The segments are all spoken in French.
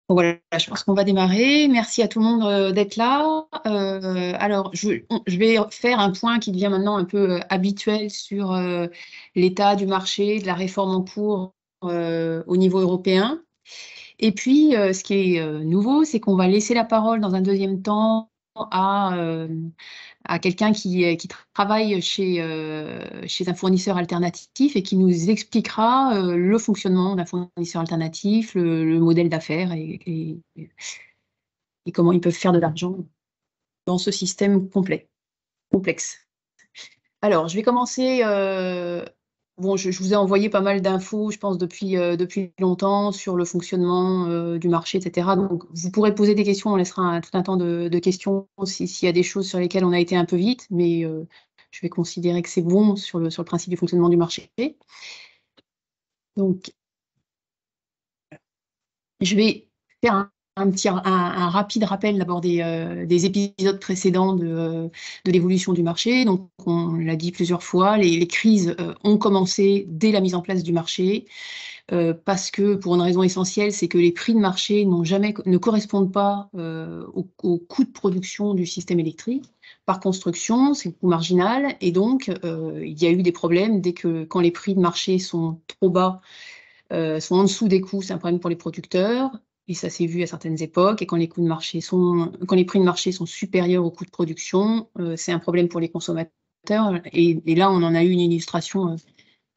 Bon, voilà, je pense qu'on va démarrer. Merci à tout le monde d'être là. Alors, je vais faire un point qui devient maintenant un peu habituel sur l'état du marché, de la réforme en cours au niveau européen. Et puis, ce qui est nouveau, c'est qu'on va laisser la parole dans un deuxième temps à, euh, à quelqu'un qui travaille chez un fournisseur alternatif et qui nous expliquera le fonctionnement d'un fournisseur alternatif, le modèle d'affaires et comment ils peuvent faire de l'argent dans ce système complexe. Alors, je vais commencer. Bon, je vous ai envoyé pas mal d'infos, je pense, depuis longtemps sur le fonctionnement du marché, etc. Donc, vous pourrez poser des questions, on laissera tout un temps de questions s'il y a des choses sur lesquelles on a été un peu vite, mais je vais considérer que c'est bon sur le principe du fonctionnement du marché. Donc, je vais faire un rapide rappel d'abord des épisodes précédents de l'évolution du marché. Donc, on l'a dit plusieurs fois, les crises ont commencé dès la mise en place du marché, parce que, pour une raison essentielle, c'est que les prix de marché ne correspondent pas au coût de production du système électrique. Par construction, c'est le coût marginal, et donc il y a eu des problèmes quand les prix de marché sont trop bas, sont en dessous des coûts, c'est un problème pour les producteurs, et ça s'est vu à certaines époques, et quand les prix de marché sont supérieurs aux coûts de production, c'est un problème pour les consommateurs, et là on en a eu une illustration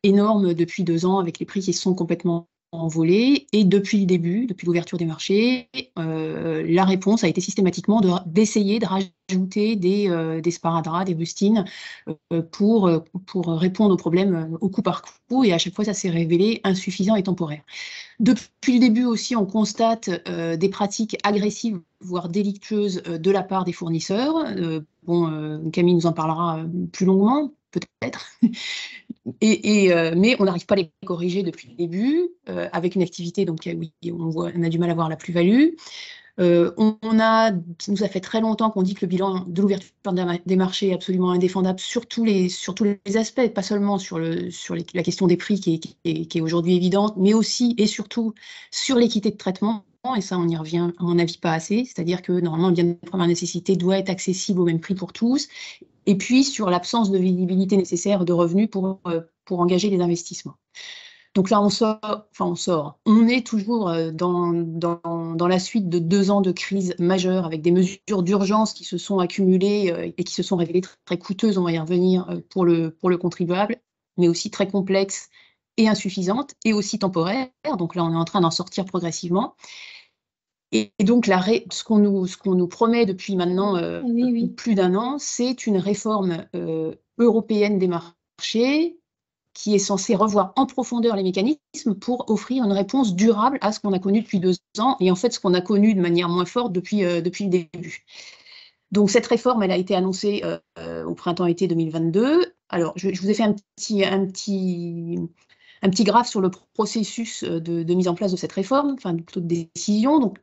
énorme depuis 2 ans avec les prix qui sont complètement envolés. Et depuis le début, depuis l'ouverture des marchés, la réponse a été systématiquement d'essayer de rajouter des sparadraps, des rustines pour répondre aux problèmes au coup par coup. Et à chaque fois, ça s'est révélé insuffisant et temporaire. Depuis le début aussi, on constate des pratiques agressives, voire délictueuses, de la part des fournisseurs. Camille nous en parlera plus longuement, peut-être. Mais on n'arrive pas à les corriger depuis le début, avec une activité, donc oui, on a du mal à voir la plus-value. Ça nous a fait très longtemps qu'on dit que le bilan de l'ouverture des marchés est absolument indéfendable sur tous les aspects, pas seulement la question des prix qui est aujourd'hui évidente, mais aussi et surtout sur l'équité de traitement. Et ça, on y revient, à mon avis, pas assez. C'est-à-dire que normalement, le bien de première nécessité doit être accessible au même prix pour tous. Et puis sur l'absence de visibilité nécessaire de revenus pour engager les investissements. Donc là, on est toujours dans la suite de 2 ans de crise majeure avec des mesures d'urgence qui se sont accumulées et qui se sont révélées très coûteuses, on va y revenir, pour le contribuable, mais aussi très complexes et insuffisantes, et aussi temporaires. Donc là, on est en train d'en sortir progressivement. Et donc, ce qu'on nous promet depuis maintenant plus d'un an, c'est une réforme européenne des marchés qui est censée revoir en profondeur les mécanismes pour offrir une réponse durable à ce qu'on a connu depuis 2 ans, et en fait ce qu'on a connu de manière moins forte depuis le début. Donc cette réforme, elle a été annoncée au printemps-été 2022. Alors, je vous ai fait un petit graphe sur le processus de mise en place de cette réforme, enfin plutôt de décision. Donc,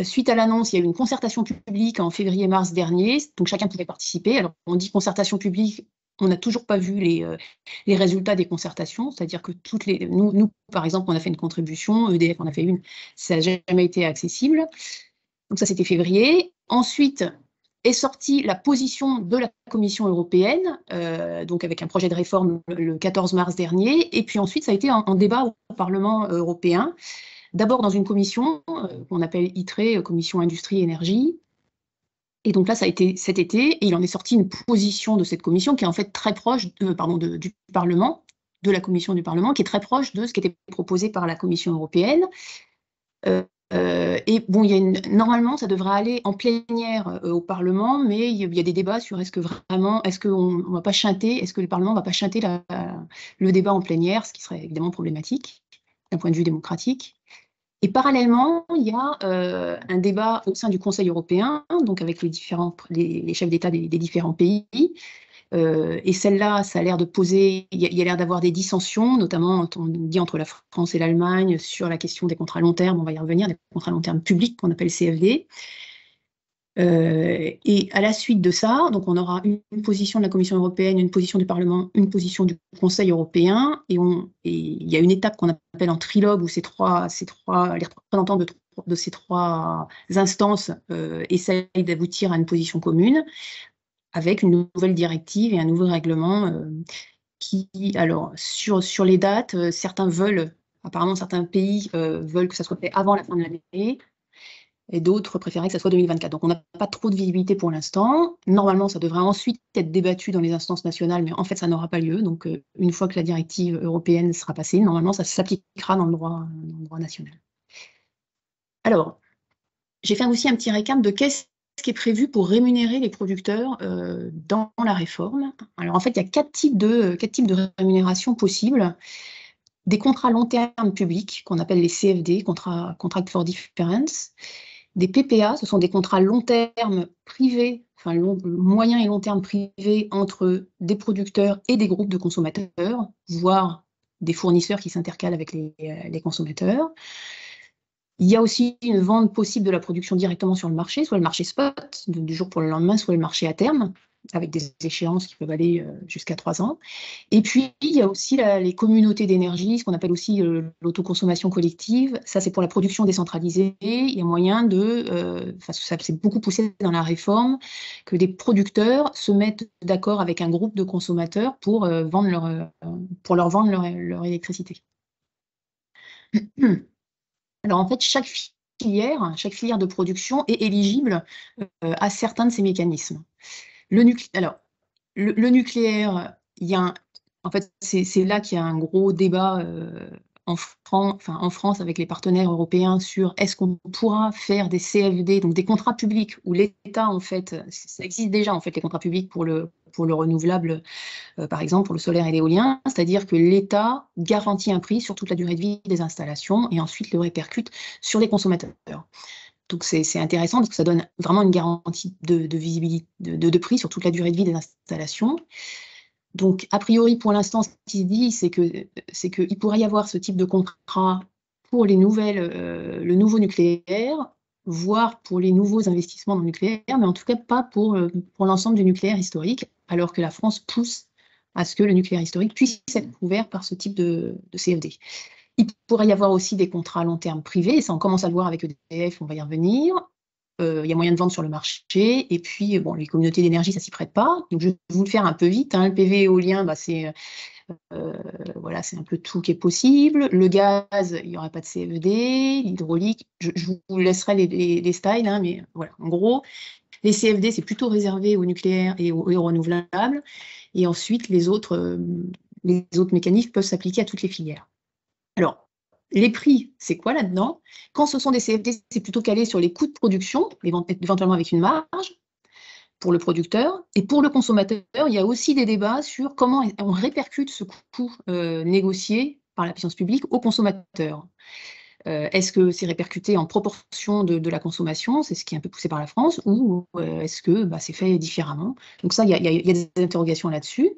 suite à l'annonce, il y a eu une concertation publique en février-mars dernier, donc chacun pouvait participer. Alors, on dit concertation publique, on n'a toujours pas vu les résultats des concertations, c'est-à-dire que nous, par exemple, on a fait une contribution, EDF en a fait une, ça n'a jamais été accessible. Donc ça, c'était février. Ensuite est sortie la position de la Commission européenne, donc avec un projet de réforme le 14 mars dernier, et puis ensuite, ça a été en débat au Parlement européen. D'abord dans une commission qu'on appelle ITRE, Commission Industrie Énergie. Et donc là, ça a été cet été, et il en est sorti une position de cette commission qui est en fait très proche du Parlement, de la commission du Parlement, qui est très proche de ce qui était proposé par la Commission européenne. Et bon, normalement, ça devrait aller en plénière au Parlement, mais il y a des débats sur est-ce qu'on va pas chanter, est-ce que le Parlement va pas chanter le débat en plénière, ce qui serait évidemment problématique d'un point de vue démocratique. Et parallèlement, il y a un débat au sein du Conseil européen, donc avec les chefs d'État des différents pays. Et celle-là, ça a l'air de poser, il y a l'air d'avoir des dissensions, notamment, on dit, entre la France et l'Allemagne sur la question des contrats long terme, on va y revenir, des contrats long terme publics qu'on appelle CFD. Et à la suite de ça, donc on aura une position de la Commission européenne, une position du Parlement, une position du Conseil européen, et il y a une étape qu'on appelle en trilogue où les représentants de ces trois instances essayent d'aboutir à une position commune avec une nouvelle directive et un nouveau règlement alors, sur les dates, apparemment certains pays veulent que ça soit fait avant la fin de l'année, et d'autres préféraient que ça soit 2024. Donc on n'a pas trop de visibilité pour l'instant. Normalement, ça devrait ensuite être débattu dans les instances nationales, mais en fait, ça n'aura pas lieu. Donc une fois que la directive européenne sera passée, normalement, ça s'appliquera dans le droit national. Alors, j'ai fait aussi un petit récap de qu'est-ce qui est prévu pour rémunérer les producteurs dans la réforme. Alors en fait, il y a quatre types de rémunération possibles. Des contrats long terme publics, qu'on appelle les CFD, Contract for Difference. Des PPA, ce sont des contrats long terme privés, enfin moyen et long terme privés entre des producteurs et des groupes de consommateurs, voire des fournisseurs qui s'intercalent avec les consommateurs. Il y a aussi une vente possible de la production directement sur le marché, soit le marché spot, du jour pour le lendemain, soit le marché à terme, avec des échéances qui peuvent aller jusqu'à 3 ans. Et puis, il y a aussi les communautés d'énergie, ce qu'on appelle aussi l'autoconsommation collective. Ça, c'est pour la production décentralisée. Il y a moyen ça s'est beaucoup poussé dans la réforme, que des producteurs se mettent d'accord avec un groupe de consommateurs pour leur vendre leur électricité. Alors, en fait, chaque filière de production est éligible à certains de ces mécanismes. Le nucléaire, en fait, c'est là qu'il y a un gros débat en France avec les partenaires européens sur est-ce qu'on pourra faire des CFD, donc des contrats publics où l'État, en fait, ça existe déjà, en fait, les contrats publics pour le renouvelable, par exemple pour le solaire et l'éolien, c'est-à-dire que l'État garantit un prix sur toute la durée de vie des installations et ensuite le répercute sur les consommateurs. Donc c'est intéressant parce que ça donne vraiment une garantie de visibilité, de prix sur toute la durée de vie des installations. Donc a priori pour l'instant, ce qui se dit, c'est qu'il pourrait y avoir ce type de contrat pour le nouveau nucléaire, voire pour les nouveaux investissements dans le nucléaire, mais en tout cas pas pour l'ensemble du nucléaire historique, alors que la France pousse à ce que le nucléaire historique puisse être couvert par ce type de CFD. Il pourrait y avoir aussi des contrats à long terme privés, et ça on commence à le voir avec EDF, on va y revenir. Il y a moyen de vendre sur le marché, et puis bon, les communautés d'énergie, ça s'y prête pas. Donc je vais vous le faire un peu vite. Le PV éolien, c'est un peu tout qui est possible. Le gaz, il n'y aurait pas de CFD. L'hydraulique, je vous laisserai les styles, mais voilà, en gros, les CFD, c'est plutôt réservé au nucléaire et aux renouvelables. Et ensuite, les autres mécanismes peuvent s'appliquer à toutes les filières. Alors, les prix, c'est quoi là-dedans? Quand ce sont des CFD, c'est plutôt calé sur les coûts de production, éventuellement avec une marge pour le producteur. Et pour le consommateur, il y a aussi des débats sur comment on répercute ce coût négocié par la puissance publique au consommateur. Est-ce que c'est répercuté en proportion de la consommation, c'est ce qui est un peu poussé par la France, ou est-ce que c'est fait différemment? Donc ça, il y a des interrogations là-dessus.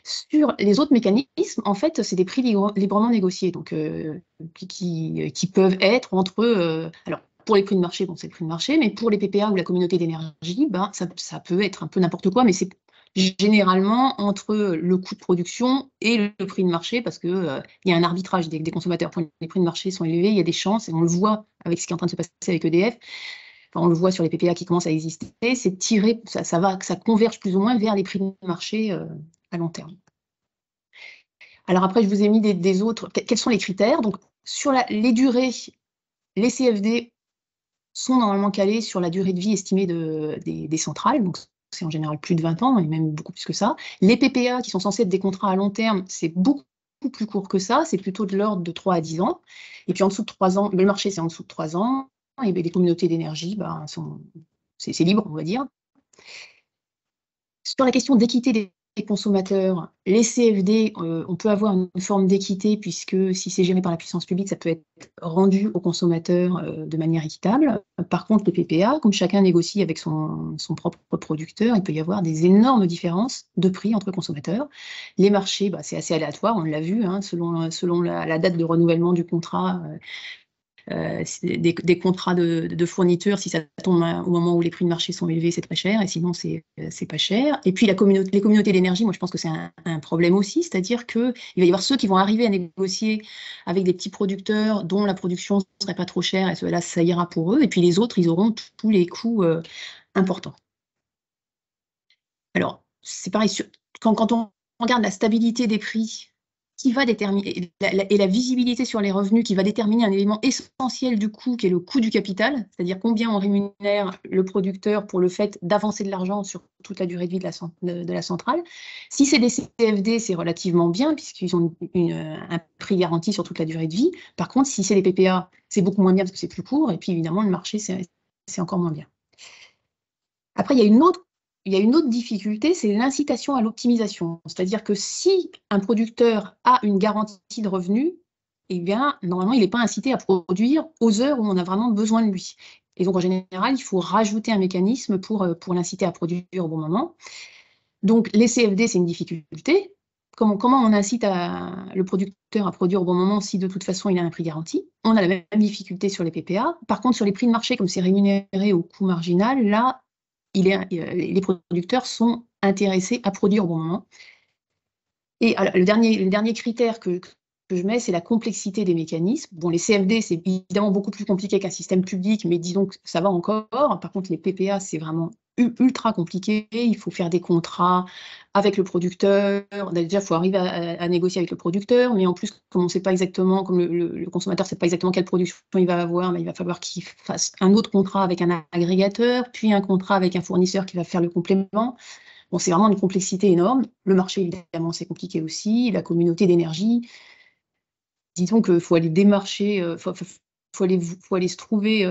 Sur les autres mécanismes, en fait, c'est des prix librement négociés, donc qui peuvent être entre alors, pour les prix de marché, c'est le prix de marché, mais pour les PPA ou la communauté d'énergie, ça peut être un peu n'importe quoi, mais c'est généralement entre le coût de production et le prix de marché, parce qu'il y a un arbitrage des consommateurs. Quand les prix de marché sont élevés, il y a des chances, et on le voit avec ce qui est en train de se passer avec EDF, on le voit sur les PPA qui commencent à exister, c'est tiré, ça converge plus ou moins vers les prix de marché à long terme. Alors après, je vous ai mis des autres. Quels sont les critères? Donc, sur les durées, les CFD sont normalement calés sur la durée de vie estimée des centrales, donc c'est en général plus de 20 ans, et même beaucoup plus que ça. Les PPA, qui sont censés être des contrats à long terme, c'est beaucoup plus court que ça, c'est plutôt de l'ordre de 3 à 10 ans. Et puis en dessous de 3 ans, le marché c'est en dessous de 3 ans, et les communautés d'énergie, c'est libre, on va dire. Sur la question d'équité des consommateurs, les CFD, on peut avoir une forme d'équité puisque si c'est géré par la puissance publique, ça peut être rendu aux consommateurs de manière équitable. Par contre, les PPA, comme chacun négocie avec son propre producteur, il peut y avoir des énormes différences de prix entre consommateurs. Les marchés, c'est assez aléatoire, on l'a vu, selon la date de renouvellement du contrat. des contrats de fourniture. Si ça tombe au moment où les prix de marché sont élevés, c'est très cher, et sinon, c'est pas cher. Et puis, les communautés d'énergie, moi, je pense que c'est un problème aussi, c'est-à-dire qu'il va y avoir ceux qui vont arriver à négocier avec des petits producteurs dont la production ne serait pas trop chère, et cela, ça ira pour eux. Et puis, les autres, ils auront tous les coûts importants. Alors, c'est pareil, quand on regarde la stabilité des prix qui va déterminer, et la visibilité sur les revenus qui va déterminer un élément essentiel du coût, qui est le coût du capital, c'est-à-dire combien on rémunère le producteur pour le fait d'avancer de l'argent sur toute la durée de vie de la centrale. Si c'est des CFD, c'est relativement bien, puisqu'ils ont un prix garanti sur toute la durée de vie. Par contre, si c'est des PPA, c'est beaucoup moins bien parce que c'est plus court, et puis évidemment, le marché, c'est encore moins bien. Après, il y a une autre difficulté, c'est l'incitation à l'optimisation. C'est-à-dire que si un producteur a une garantie de revenus, eh bien, normalement, il n'est pas incité à produire aux heures où on a vraiment besoin de lui. Et donc, en général, il faut rajouter un mécanisme pour l'inciter à produire au bon moment. Donc, les CFD, c'est une difficulté. Comment on incite le producteur à produire au bon moment si de toute façon il a un prix garanti? On a la même difficulté sur les PPA. Par contre, sur les prix de marché, comme c'est rémunéré au coût marginal, là, les producteurs sont intéressés à produire au bon moment. Et alors, le dernier critère que je mets, c'est la complexité des mécanismes. Bon, les CFD, c'est évidemment beaucoup plus compliqué qu'un système public, mais disons que ça va encore. Par contre, les PPA, c'est vraiment ultra compliqué. Il faut faire des contrats avec le producteur. Déjà, il faut arriver à négocier avec le producteur, mais en plus, comme on ne sait pas exactement, comme le consommateur ne sait pas exactement quelle production il va avoir, mais il va falloir qu'il fasse un autre contrat avec un agrégateur, puis un contrat avec un fournisseur qui va faire le complément. Bon, c'est vraiment une complexité énorme. Le marché, évidemment, c'est compliqué aussi. La communauté d'énergie, disons qu'il faut aller démarcher, faut aller se trouver,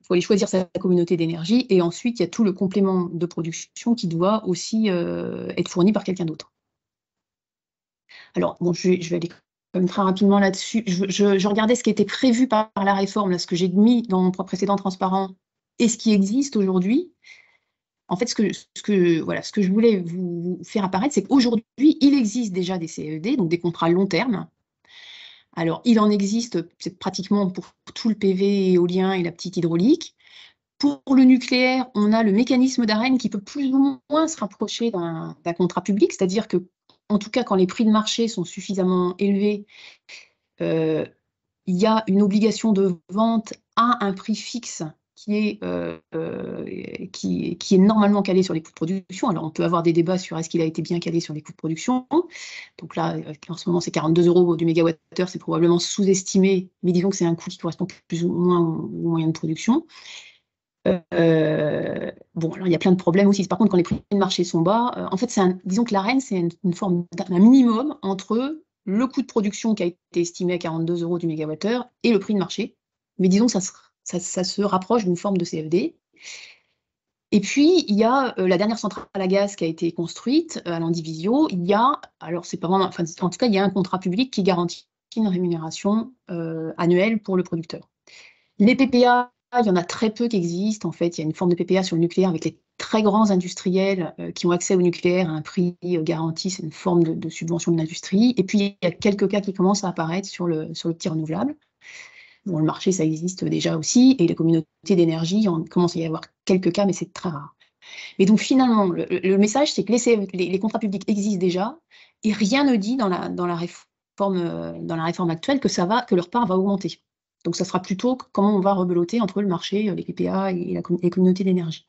faut aller choisir sa communauté d'énergie. Et ensuite, il y a tout le complément de production qui doit aussi être fourni par quelqu'un d'autre. Alors, bon, je vais aller quand même très rapidement là-dessus. Je regardais ce qui était prévu par la réforme, là, ce que j'ai mis dans mon précédent transparent et ce qui existe aujourd'hui. En fait, ce que je voulais vous faire apparaître, c'est qu'aujourd'hui, il existe déjà des CED, donc des contrats long terme. Alors, il en existe pratiquement pour tout le PV éolien et la petite hydraulique. Pour le nucléaire, on a le mécanisme d'Arenh qui peut plus ou moins se rapprocher d'un contrat public, c'est-à-dire que, en tout cas, quand les prix de marché sont suffisamment élevés, il y a une obligation de vente à un prix fixe qui est normalement calé sur les coûts de production. Alors, on peut avoir des débats sur est-ce qu'il a été bien calé sur les coûts de production. Donc là, en ce moment, c'est 42 € du mégawattheure, c'est probablement sous-estimé, mais disons que c'est un coût qui correspond plus ou moins aux moyens de production. Bon, alors il y a plein de problèmes aussi. Par contre, quand les prix de marché sont bas, en fait, disons que l'Arenh, c'est une forme d'un minimum entre le coût de production qui a été estimé à 42 € du mégawattheure et le prix de marché. Mais disons que ça se rapproche d'une forme de CFD. Et puis, il y a la dernière centrale à gaz qui a été construite à Landivisiau. Alors c'est pas vraiment, enfin, en tout cas, il y a un contrat public qui garantit une rémunération annuelle pour le producteur. Les PPA, il y en a très peu qui existent. En fait, il y a une forme de PPA sur le nucléaire avec les très grands industriels qui ont accès au nucléaire à un prix garanti. C'est une forme de subvention de l'industrie. Et puis, il y a quelques cas qui commencent à apparaître sur le petit renouvelable. Bon, le marché, ça existe déjà aussi. Et les communautés d'énergie, il commence à y avoir quelques cas, mais c'est très rare. Et donc, finalement, le message, c'est que les contrats publics existent déjà et rien ne dit dans la réforme actuelle que leur part va augmenter. Donc, ça sera plutôt comment on va rebeloter entre le marché, les PPA et les communautés d'énergie.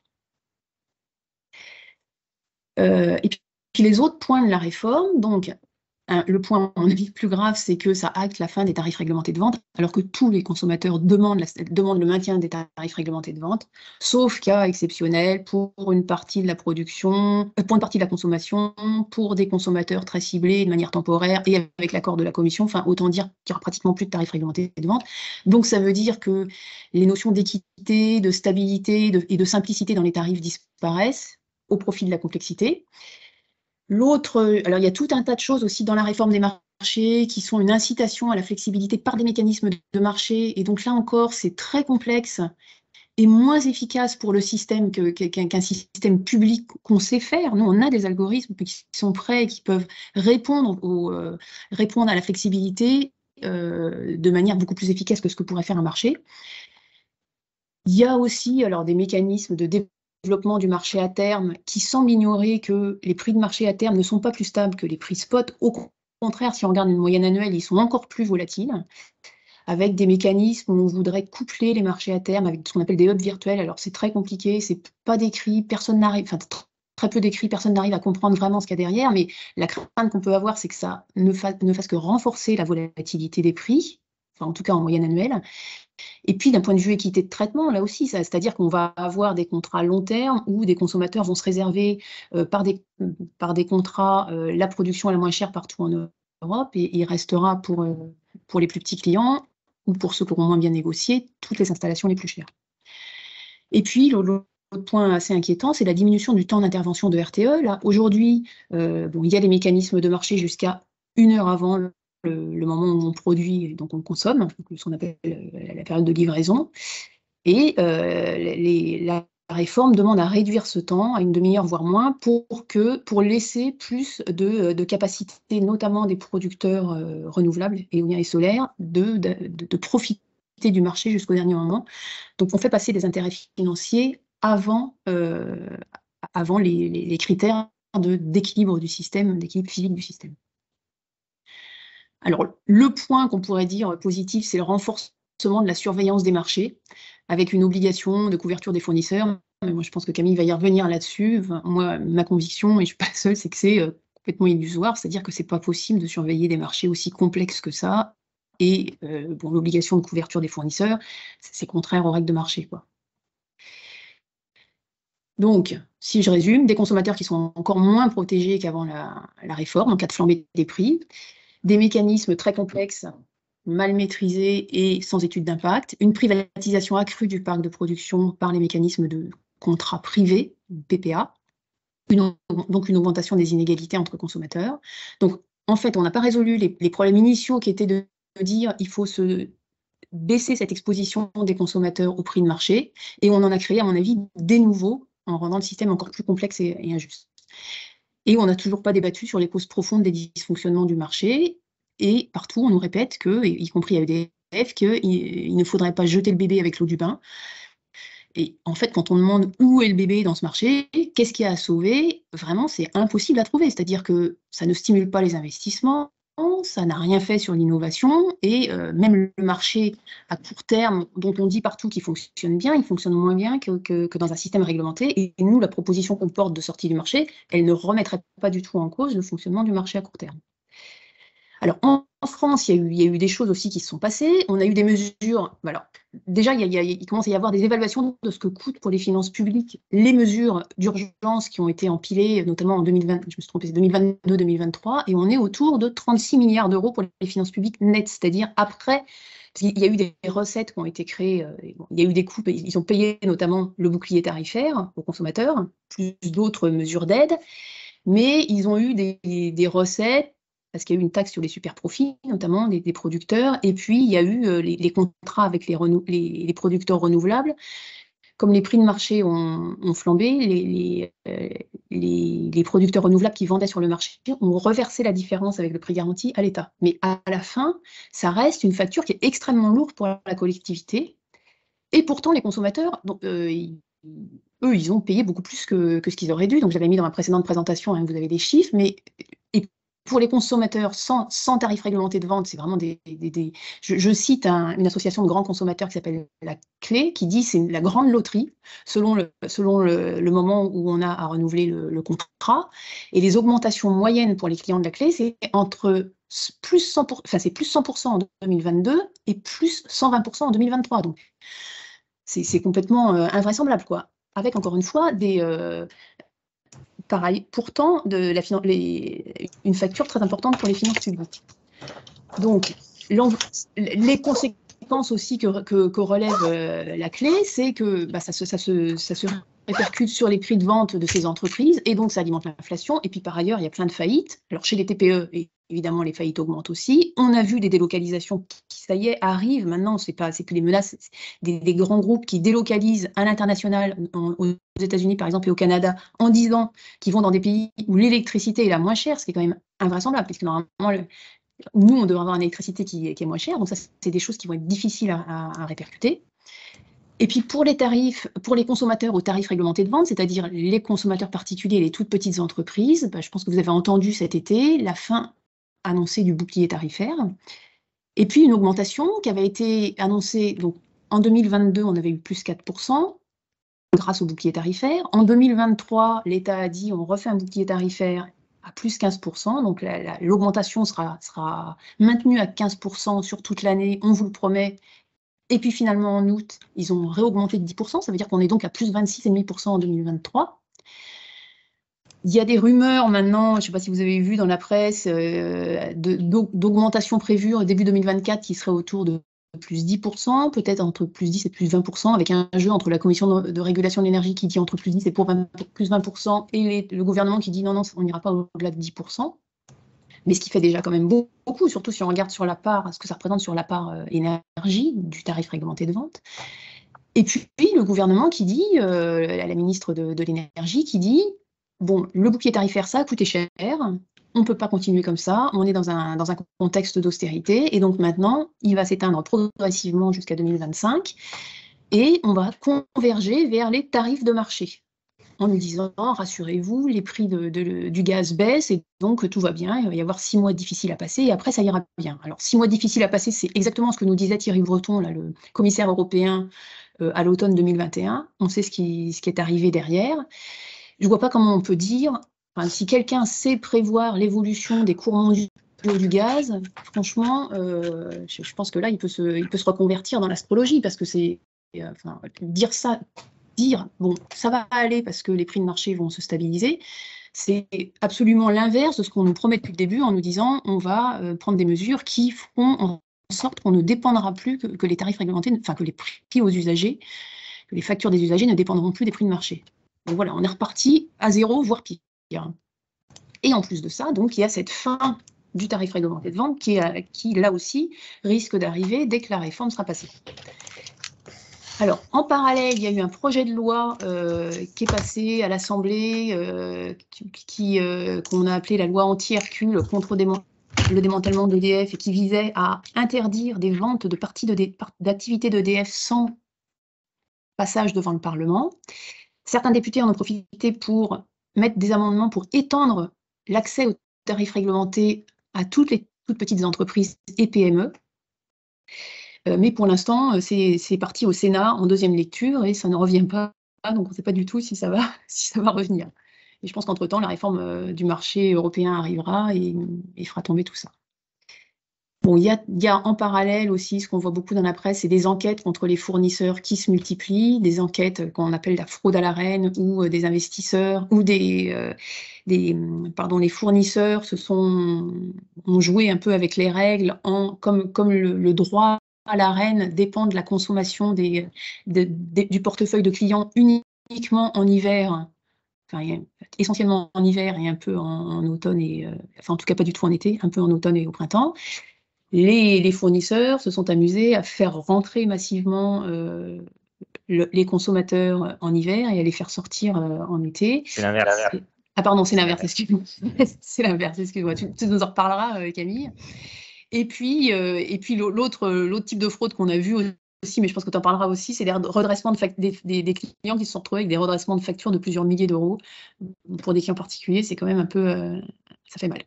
Et puis, les autres points de la réforme, donc, le point, à mon avis, plus grave, c'est que ça acte la fin des tarifs réglementés de vente, alors que tous les consommateurs demandent le maintien des tarifs réglementés de vente, sauf cas exceptionnel pour une partie de la production, pour une partie de la consommation, pour des consommateurs très ciblés de manière temporaire et avec l'accord de la Commission. Enfin, autant dire qu'il n'y aura pratiquement plus de tarifs réglementés de vente. Donc, ça veut dire que les notions d'équité, de stabilité et de simplicité dans les tarifs disparaissent au profit de la complexité. Alors il y a tout un tas de choses aussi dans la réforme des marchés qui sont une incitation à la flexibilité par des mécanismes de marché. Et donc là encore, c'est très complexe et moins efficace pour le système qu'un système public qu'on sait faire. Nous, on a des algorithmes qui sont prêts et qui peuvent répondre à la flexibilité de manière beaucoup plus efficace que ce que pourrait faire un marché. Il y a aussi alors, des mécanismes de développement du marché à terme qui semblent ignorer que les prix de marché à terme ne sont pas plus stables que les prix spot. Au contraire, si on regarde une moyenne annuelle, ils sont encore plus volatiles, avec des mécanismes où on voudrait coupler les marchés à terme avec ce qu'on appelle des hubs virtuels. Alors c'est très compliqué, c'est pas décrit, personne n'arrive, enfin très peu décrit, personne n'arrive à comprendre vraiment ce qu'il y a derrière, mais la crainte qu'on peut avoir, c'est que ça ne fasse que renforcer la volatilité des prix, enfin en tout cas en moyenne annuelle. Et puis d'un point de vue équité de traitement, là aussi, c'est-à-dire qu'on va avoir des contrats à long terme où des consommateurs vont se réserver par des contrats la production la moins chère partout en Europe, et il restera pour les plus petits clients ou pour ceux qui auront moins bien négocié, toutes les installations les plus chères. Et puis, l'autre point assez inquiétant, c'est la diminution du temps d'intervention de RTE. Là, aujourd'hui, il y a des mécanismes de marché jusqu'à 1 heure avant le moment où on produit et donc on consomme, ce qu'on appelle la période de livraison. Et la réforme demande à réduire ce temps à 1/2 heure, voire moins, pour laisser plus de capacité, notamment des producteurs renouvelables, éoliens et solaires, de profiter du marché jusqu'au dernier moment. Donc on fait passer des intérêts financiers avant les critères d'équilibre du système, d'équilibre physique du système. Alors, le point qu'on pourrait dire positif, c'est le renforcement de la surveillance des marchés, avec une obligation de couverture des fournisseurs. Mais moi, je pense que Camille va y revenir là-dessus. Enfin, moi, ma conviction, et je ne suis pas la seule, c'est que c'est complètement illusoire, c'est-à-dire que ce n'est pas possible de surveiller des marchés aussi complexes que ça. Et l'obligation de couverture des fournisseurs, c'est contraire aux règles de marché, quoi. Donc, si je résume, des consommateurs qui sont encore moins protégés qu'avant la réforme, en cas de flambée des prix, des mécanismes très complexes, mal maîtrisés et sans étude d'impact, une privatisation accrue du parc de production par les mécanismes de contrats privés, PPA, donc une augmentation des inégalités entre consommateurs. Donc, en fait, on n'a pas résolu les problèmes initiaux qui étaient de dire il faut baisser cette exposition des consommateurs au prix de marché, et on en a créé, à mon avis, des nouveaux, en rendant le système encore plus complexe et injuste. Et on n'a toujours pas débattu sur les causes profondes des dysfonctionnements du marché, et partout on nous répète que, y compris à EDF, qu'il ne faudrait pas jeter le bébé avec l'eau du bain. Et en fait, quand on demande où est le bébé dans ce marché, qu'est-ce qu'il y a à sauver, vraiment c'est impossible à trouver. C'est-à-dire que ça ne stimule pas les investissements, ça n'a rien fait sur l'innovation, et même le marché à court terme, dont on dit partout qu'il fonctionne bien, il fonctionne moins bien que dans un système réglementé. Et nous, la proposition qu'on porte de sortie du marché, elle ne remettrait pas du tout en cause le fonctionnement du marché à court terme. Alors, en France, il y a eu des choses aussi qui se sont passées. On a eu des mesures. Alors, déjà, il commence à y avoir des évaluations de ce que coûtent pour les finances publiques les mesures d'urgence qui ont été empilées, notamment en 2020, je me suis trompée, c'est 2022-2023, et on est autour de 36 milliards d'euros pour les finances publiques nettes, c'est-à-dire après. Parce qu'il y a eu des recettes qui ont été créées, il y a eu des coupes, ils ont payé notamment le bouclier tarifaire aux consommateurs, plus d'autres mesures d'aide, mais ils ont eu des recettes parce qu'il y a eu une taxe sur les super profits, notamment des producteurs, et puis il y a eu les contrats avec les producteurs renouvelables. Comme les prix de marché ont flambé, les producteurs renouvelables qui vendaient sur le marché ont reversé la différence avec le prix garanti à l'État. Mais à la fin, ça reste une facture qui est extrêmement lourde pour la collectivité, et pourtant les consommateurs, eux, ils ont payé beaucoup plus que ce qu'ils auraient dû. Donc j'avais mis dans ma précédente présentation, hein, vous avez des chiffres, mais et pour les consommateurs sans tarif réglementé de vente, c'est vraiment je cite une association de grands consommateurs qui s'appelle La Clé, qui dit c'est la grande loterie selon le moment où on a à renouveler le contrat. Et les augmentations moyennes pour les clients de La Clé, c'est entre plus 100%, enfin c'est plus 100% en 2022 et plus 120% en 2023. Donc c'est complètement invraisemblable, quoi. Avec encore une fois pareil, pourtant une facture très importante pour les finances publiques. Donc, les conséquences aussi que relève La Clé, c'est que ça se répercute sur les prix de vente de ces entreprises, et donc ça alimente l'inflation. Et puis par ailleurs, il y a plein de faillites. Alors chez les TPE, évidemment, les faillites augmentent aussi. On a vu des délocalisations qui, ça y est, arrivent. Maintenant, c'est plus des menaces, des grands groupes qui délocalisent à l'international, aux États-Unis par exemple et au Canada, en disant qu'ils vont dans des pays où l'électricité est la moins chère, ce qui est quand même invraisemblable, puisque normalement nous, on devrait avoir une électricité qui est moins chère, donc ça, c'est des choses qui vont être difficiles à répercuter. Et puis pour les tarifs, pour les consommateurs aux tarifs réglementés de vente, c'est-à-dire les consommateurs particuliers et les toutes petites entreprises, je pense que vous avez entendu cet été la fin annoncée du bouclier tarifaire. Et puis une augmentation qui avait été annoncée, donc en 2022, on avait eu plus 4% grâce au bouclier tarifaire. En 2023, l'État a dit on refait un bouclier tarifaire à plus 15%, donc l'augmentation sera maintenue à 15% sur toute l'année, on vous le promet. Et puis finalement, en août, ils ont réaugmenté de 10%, ça veut dire qu'on est donc à plus 26,5% en 2023. Il y a des rumeurs maintenant, je ne sais pas si vous avez vu dans la presse, d'augmentation prévue au début 2024 qui serait autour de plus 10%, peut-être entre plus 10 et plus 20%, avec un jeu entre la Commission de régulation de l'énergie qui dit entre plus 10 et plus 20%, et le gouvernement qui dit non, on n'ira pas au-delà de 10%. Mais ce qui fait déjà quand même beaucoup, surtout si on regarde sur la part, ce que ça représente sur la part énergie du tarif réglementé de vente. Et puis le gouvernement qui dit, la ministre de l'énergie qui dit, bon, le bouclier tarifaire, ça a coûté cher, on ne peut pas continuer comme ça, on est dans un contexte d'austérité, et donc maintenant, il va s'éteindre progressivement jusqu'à 2025, et on va converger vers les tarifs de marché, en nous disant, rassurez-vous, les prix du gaz baissent, et donc tout va bien, il va y avoir 6 mois difficiles à passer, et après ça ira bien. Alors 6 mois difficiles à passer, c'est exactement ce que nous disait Thierry Breton, là, le commissaire européen, à l'automne 2021. On sait ce qui est arrivé derrière. Je ne vois pas comment on peut dire, si quelqu'un sait prévoir l'évolution des cours mondiaux du gaz, franchement, je pense que là, il peut se reconvertir dans l'astrologie, parce que c'est, dire, bon, ça va aller parce que les prix de marché vont se stabiliser, c'est absolument l'inverse de ce qu'on nous promet depuis le début en nous disant on va prendre des mesures qui feront en sorte qu'on ne dépendra plus que les tarifs réglementés, enfin que les prix aux usagers, que les factures des usagers ne dépendront plus des prix de marché. Donc voilà, on est reparti à zéro, voire pire. Et en plus de ça, donc il y a cette fin du tarif réglementé de vente qui là aussi, risque d'arriver dès que la réforme sera passée. Alors, en parallèle, il y a eu un projet de loi qui est passé à l'Assemblée, qu'on a appelé la loi anti-Hercule contre le démantèlement d'EDF, et qui visait à interdire des ventes de parties d'activités d'EDF sans passage devant le Parlement. Certains députés en ont profité pour mettre des amendements pour étendre l'accès aux tarifs réglementés à toutes les toutes petites entreprises et PME. Mais pour l'instant, c'est parti au Sénat en deuxième lecture et ça ne revient pas, donc on ne sait pas du tout si ça va, si ça va revenir. Et je pense qu'entre-temps, la réforme du marché européen arrivera et fera tomber tout ça. Bon, il y a en parallèle aussi, ce qu'on voit beaucoup dans la presse, c'est des enquêtes contre les fournisseurs qui se multiplient, des enquêtes qu'on appelle la fraude à l'AREN, où des investisseurs ou les fournisseurs ont joué un peu avec les règles, comme le droit à l'AREN dépend de la consommation du portefeuille de clients uniquement en hiver, enfin essentiellement en hiver et un peu en automne, enfin en tout cas pas du tout en été, un peu en automne et au printemps. Les fournisseurs se sont amusés à faire rentrer massivement les consommateurs en hiver et à les faire sortir en été. C'est l'inverse. Ah pardon, c'est l'inverse, excuse-moi. C'est l'inverse, excuse-moi. Tu nous en reparleras, Camille. Et puis l'autre type de fraude qu'on a vu aussi, mais je pense que tu en parleras aussi, c'est des redressements des clients qui se sont retrouvés avec des redressements de factures de plusieurs milliers d'euros. Pour des clients particuliers, c'est quand même un peu... ça fait mal.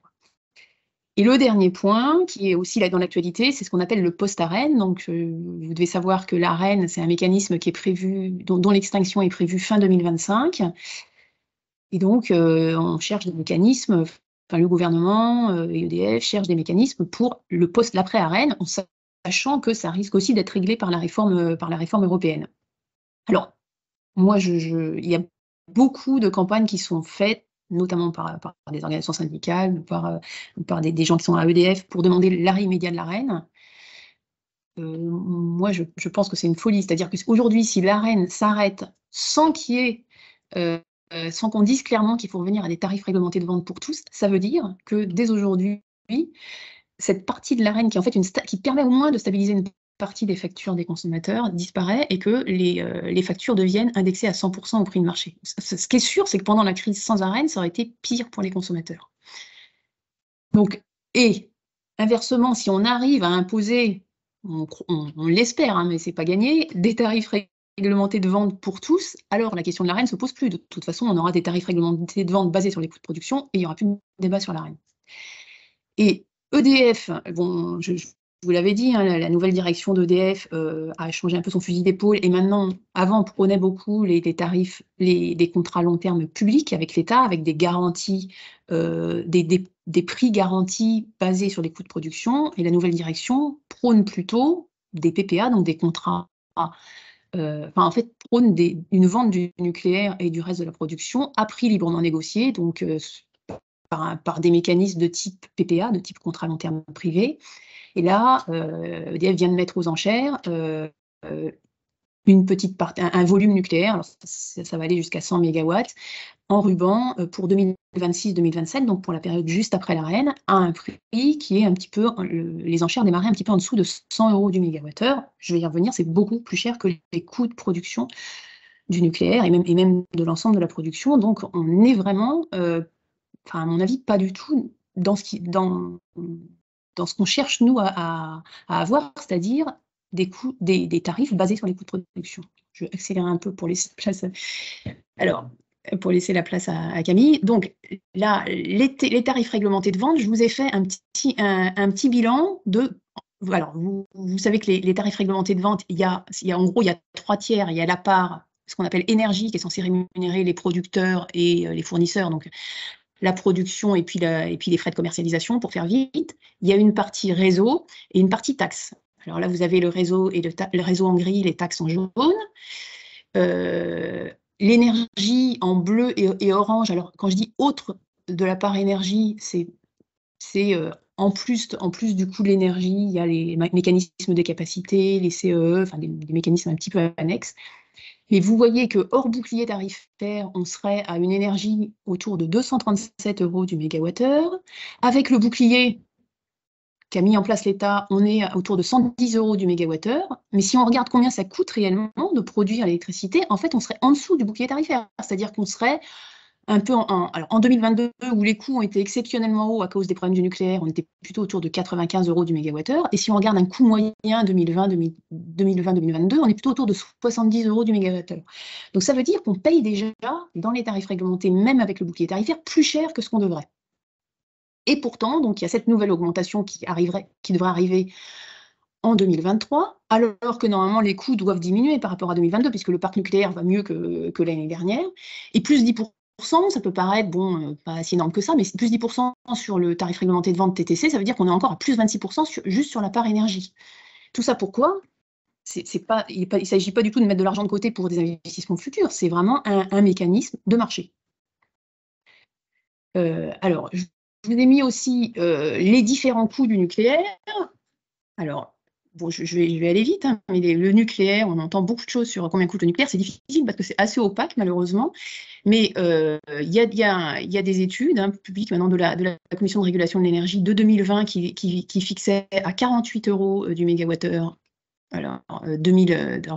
Et le dernier point, qui est aussi là dans l'actualité, c'est ce qu'on appelle le post-AREN. Donc, vous devez savoir que l'AREN, c'est un mécanisme qui est prévu, dont l'extinction est prévue fin 2025. Et donc, on cherche des mécanismes, enfin, le gouvernement et EDF cherchent des mécanismes pour l'après-AREN, en sachant que ça risque aussi d'être réglé par la réforme européenne. Alors, moi, il y a beaucoup de campagnes qui sont faites, notamment par des organisations syndicales, par des gens qui sont à EDF, pour demander l'arrêt immédiat de l'AREN. Moi, je pense que c'est une folie. C'est-à-dire qu'aujourd'hui, si l'AREN s'arrête sans qu'on dise clairement qu'il faut revenir à des tarifs réglementés de vente pour tous, ça veut dire que dès aujourd'hui, cette partie de l'AREN qui, en fait, qui permet au moins de stabiliser une partie des factures des consommateurs disparaît et que les factures deviennent indexées à 100% au prix de marché. Ce qui est sûr, c'est que pendant la crise sans AREN, ça aurait été pire pour les consommateurs. Donc, et inversement, si on arrive à imposer, on l'espère, hein, mais c'est pas gagné, des tarifs réglementés de vente pour tous, alors la question de l'Arenh ne se pose plus. De toute façon, on aura des tarifs réglementés de vente basés sur les coûts de production et il n'y aura plus de débat sur l'Arenh. Et EDF, bon, je vous l'avais dit, hein, la nouvelle direction d'EDF a changé un peu son fusil d'épaule et maintenant, avant, on prônait beaucoup les tarifs, des contrats long terme publics avec l'État, avec des garanties, des prix garantis basés sur les coûts de production. Et la nouvelle direction prône plutôt des PPA, donc des contrats, en fait, prône une vente du nucléaire et du reste de la production à prix librement négocié, donc par des mécanismes de type PPA, de type contrat long terme privé. Et là, EDF vient de mettre aux enchères une petite partie, un volume nucléaire, alors ça va aller jusqu'à 100 MW, en ruban pour 2026-2027, donc pour la période juste après l'Arenh, à un prix qui est un petit peu, les enchères démarraient un petit peu en dessous de 100 € du mégawattheure. Je vais y revenir, c'est beaucoup plus cher que les coûts de production du nucléaire et même de l'ensemble de la production. Donc on est vraiment, à mon avis, pas du tout dans ce qu'on cherche, nous, à avoir, c'est-à-dire des tarifs basés sur les coûts de production. Je vais accélérer un peu pour laisser la place à Camille. Donc là, les tarifs réglementés de vente, je vous ai fait un petit bilan de... Alors, vous savez que les tarifs réglementés de vente, en gros, il y a 3 tiers. Il y a la part, ce qu'on appelle énergie, qui est censée rémunérer les producteurs et les fournisseurs, donc la production et puis les frais de commercialisation, pour faire vite. Il y a une partie réseau et une partie taxe. Alors là, vous avez le réseau et le réseau en gris, les taxes en jaune. L'énergie en bleu et orange. Alors, quand je dis autre de la part énergie, c'est en plus du coût de l'énergie, il y a les mécanismes de capacité, les CEE, enfin des mécanismes un petit peu annexes. Et vous voyez que hors bouclier tarifaire, on serait à une énergie autour de 237 € du mégawattheure. Avec le bouclier qu'a mis en place l'État, on est autour de 110 € du mégawattheure. Mais si on regarde combien ça coûte réellement de produire l'électricité, en fait, on serait en dessous du bouclier tarifaire. C'est-à-dire qu'on serait un peu alors en 2022, où les coûts ont été exceptionnellement hauts à cause des problèmes du nucléaire, on était plutôt autour de 95 € du mégawattheure. Et si on regarde un coût moyen 2020-2022, on est plutôt autour de 70 € du mégawattheure. Donc ça veut dire qu'on paye déjà, dans les tarifs réglementés, même avec le bouclier tarifaire, plus cher que ce qu'on devrait. Et pourtant, donc, il y a cette nouvelle augmentation qui devrait arriver en 2023, alors que normalement les coûts doivent diminuer par rapport à 2022, puisque le parc nucléaire va mieux que l'année dernière. Et plus 10%, ça peut paraître, pas si énorme que ça, mais plus 10% sur le tarif réglementé de vente TTC, ça veut dire qu'on est encore à plus 26% juste sur la part énergie. Tout ça pourquoi ? Il ne s'agit pas du tout de mettre de l'argent de côté pour des investissements futurs, c'est vraiment un mécanisme de marché. Alors, je vous ai mis aussi les différents coûts du nucléaire. Alors, bon, je vais aller vite, hein, mais le nucléaire, on entend beaucoup de choses sur combien coûte le nucléaire. C'est difficile parce que c'est assez opaque, malheureusement. Mais il y a des études publiques maintenant de la Commission de régulation de l'énergie de 2020 qui fixaient à 48 € du mégawattheure. Alors,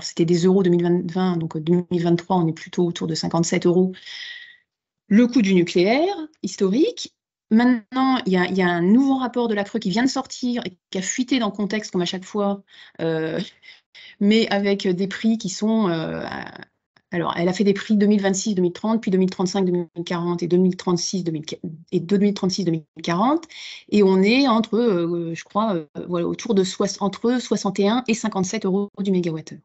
c'était des euros 2020, donc 2023, on est plutôt autour de 57 € le coût du nucléaire historique. Maintenant, il y a un nouveau rapport de la CRE qui vient de sortir et qui a fuité dans le contexte, comme à chaque fois, mais avec des prix qui sont... alors, elle a fait des prix 2026-2030, puis 2035-2040 et 2036-2040. Et on est entre, je crois, autour de entre 61 et 57 € du mégawattheure.